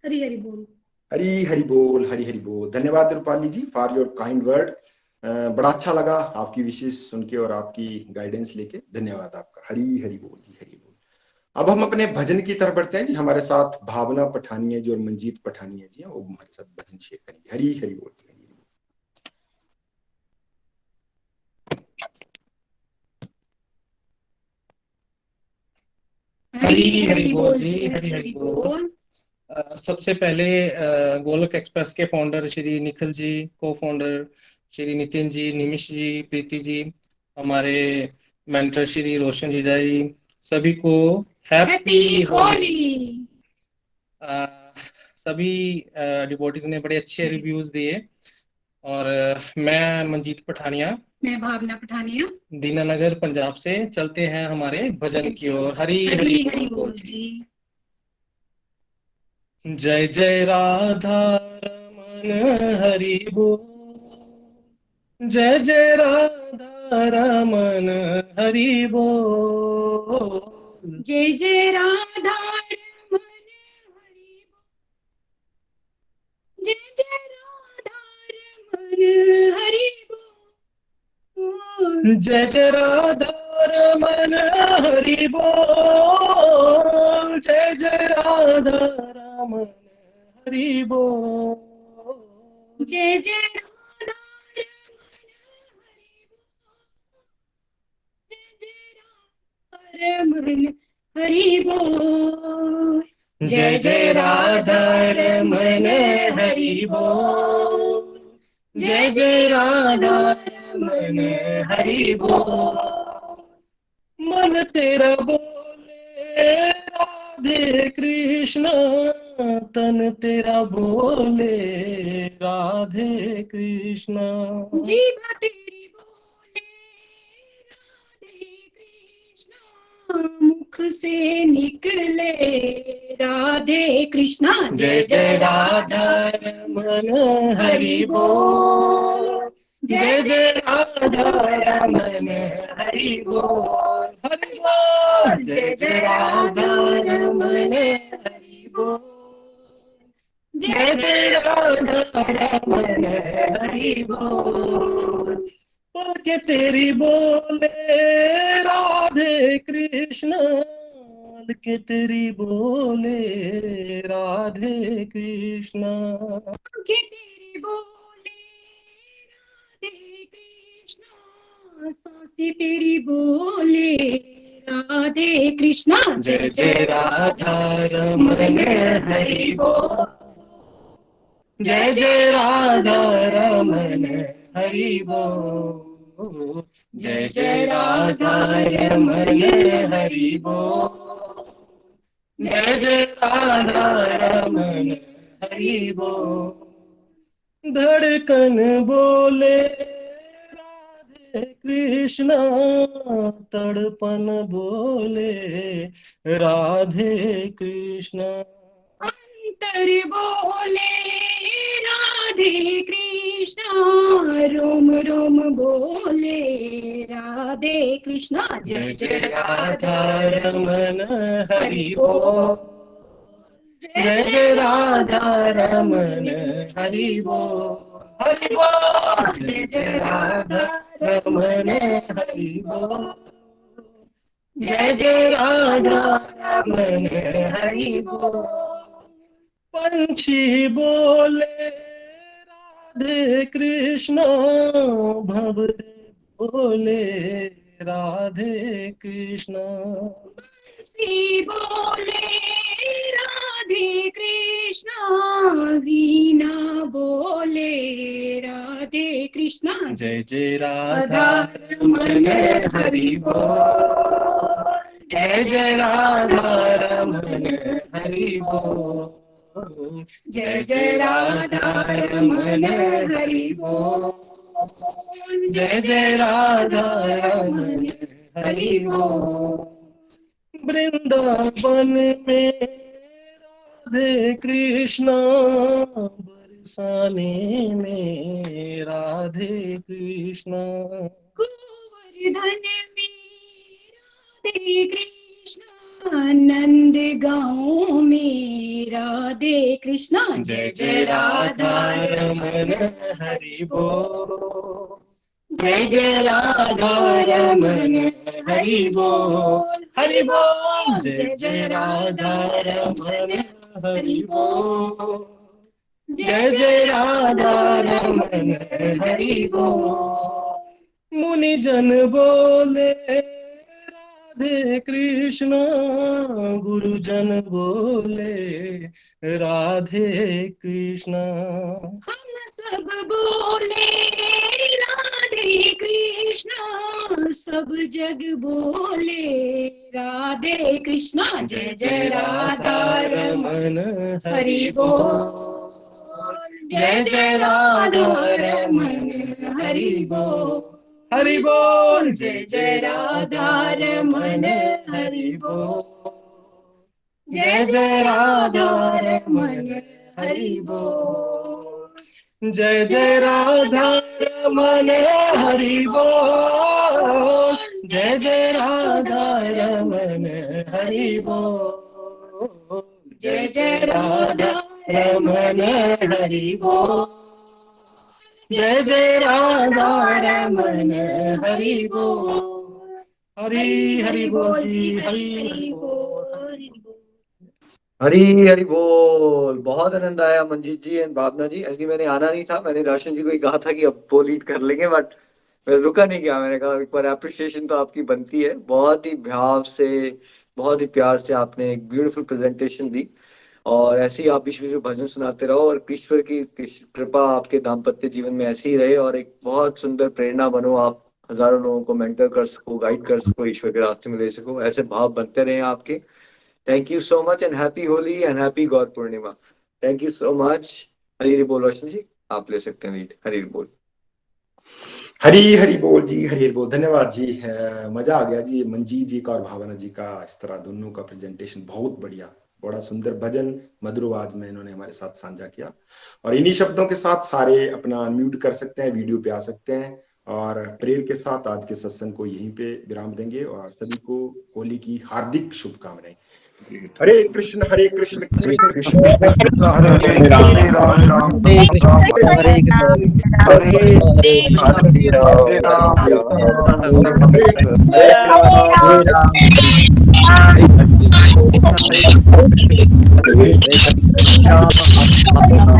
हरि हरि बोल। हरी हरि बोल, हरी हरि बोल। धन्यवाद रूपाली जी फॉर योर काइंड वर्ड। बड़ा अच्छा लगा आपकी विशेष सुन के और आपकी गाइडेंस लेके। धन्यवाद आपका। हरी हरि बोल जी, हरि बोल। अब हम अपने भजन की तरफ बढ़ते हैं जी। हमारे साथ भावना पठानिया जी और मंजीत पठानिया जी हैं, वो हमारे साथ भजन शेयर करेंगे। हरी हरि बोल। हरी हरि बोल जी, हरी हरि बोल। सबसे पहले गोलोक एक्सप्रेस के फाउंडर श्री निखिल जी, को फाउंडर श्री नितिन जी, निमिष जी, प्रीति जी, हमारे मेंटर श्री रोशन जी, सभी को हैप्पी होली। सभी डिवोटीज ने बड़े अच्छे रिव्यूज दिए, और मैं मंजीत पठानिया, मैं भावना पठानिया, दीनानगर पंजाब से चलते हैं हमारे भजन की ओर। हरी हरी हरि बोल जी। जय जय राधा रमन हरि बोल, जय जय राधा रमन हरि बोल, जय जय राधा रमन हरि बोल, जय जय राधा रमन हरि बोल, जय जय राधा रमन हरि बोल, जय जय राधा रमन हरि बोल, जय जय राधा रमन हरि बोल, जय जय राधा रमन हरि बोल, जय जय राधा रमन हरि बोल। मन तेरा बोले राधा राधे कृष्णा तन तेरा बोले राधे कृष्णा। जीवा तेरी बोले राधे कृष्णा, मुख से निकले राधे कृष्णा। जय जय राधा रमन हरि बोल, जय जय राधा रमन हरि बोल, हरि बोल। जय जय राधा रमन हरि बोल, जय जय राधा रमन हरि बोल। के तेरी बोले राधे कृष्णा, के तेरी बोले राधे कृष्णा। के तेरी बोले राधे कृष्णा, सांसें तेरी बोले राधे कृष्णा। जय जय राधा रमन हरि बोल, जय जय राधा रमन हरि बोल, जय जय राधा रमन हरि बोल, जय जय राधा रमन हरि बोल। धड़कन बोले राधे कृष्णा, तड़पन बोले राधे कृष्णा। अंतर बोले राधे कृष्णा, रोम रोम बोले राधे कृष्णा। जय जय राधा रमन हरि बोल, जय जय राधा रमन हरि बोल, हरि बोल। जय जय राधा रमन हरि बोल, जय जय राधा रमन हरि बोल। पंछी बोले राधे कृष्णा, भंवरे बोले राधे कृष्णा। बंसी बोले राधे कृष्णा, वीणा बोले राधे कृष्णा। जय जय राधा रमन हरि बोल, जय जय राधा रमन हरि बोल, जय जय राधा रमन हरि बोल, जय जय राधा रमन हरि बोल। वृंदावन में राधे कृष्णा, बरसाने में राधे कृष्णा। गोवर्धन में राधे कृष्णा, नंद गाँव में राधे कृष्णा। जय जय राधा रमन हरि बोल, जय जय राधा रमन हरि बोल, हरि बोल। जय जय राधा रमन हरि बोल, जय जय राधा रमन हरि बोल। मुनि जन बोले राधे कृष्णा, गुरुजन बोले राधे कृष्णा। हम सब बोले राधे कृष्णा, सब जग बोले राधे कृष्णा। जय जय राधा रमन हरि बोल, जय जय राधा रमन हरि बोल, हरि बोल। जय जय राधा रमन हरि बोल, जय जय राधा रमन हरि बोल, जय जय राधा रमन हरि बोल, जय जय राधा रमन हरि बोल, जय जय राधा रमन हरि बोल, जय जय राधा रमन हरि बोल। हरि हरि बोल जी, हरि बोल। हरी हरी बोल। बहुत आनंद आया मंजीत जी एंड भावना जी। ऐसे मैंने आना नहीं था, मैंने रोशन जी को ही कहा था कि अब वो लीड कर लेंगे, बट मैं रुका नहीं गया। मैंने कहा एक बार अप्रिशिएशन तो आपकी बनती है। बहुत ही भाव से, बहुत ही प्यार से आपने एक ब्यूटीफुल प्रेजेंटेशन दी, और ऐसे ही आप बीच बीच में भजन सुनाते रहो, और ईश्वर की कृपा आपके दाम्पत्य जीवन में ऐसे ही रहे, और एक बहुत सुंदर प्रेरणा बनो। आप हजारों लोगों को मेंटर कर सको, गाइड कर सको, ईश्वर के रास्ते में ले सको। ऐसे भाव बनते रहे आपके। Thank you so much and happy Holi and happy Gaur Purnima. Thank you so much. Hari Hari बोल रोशन जी, आप ले सकते हैं लीड। हरी हरी बोल। हरी हरी बोल जी, हरी हरी बोल। धन्यवाद जी, मजा आ गया जी। मंजीत जी का और भावना जी का इस तरह दोनों का प्रेजेंटेशन बहुत बढ़िया, बड़ा सुंदर भजन मधुर आवाज में इन्होंने हमारे साथ साझा किया। और इन्हीं शब्दों के साथ सारे अपना अनम्यूट कर सकते हैं, वीडियो पे आ सकते हैं और प्रेयर के साथ आज के सत्संग को यहीं पे विराम देंगे और सभी को होली की हार्दिक शुभकामनाएं। हरे कृष्ण कृष्ण कृष्ण हरे राम हरे राम हरे राम।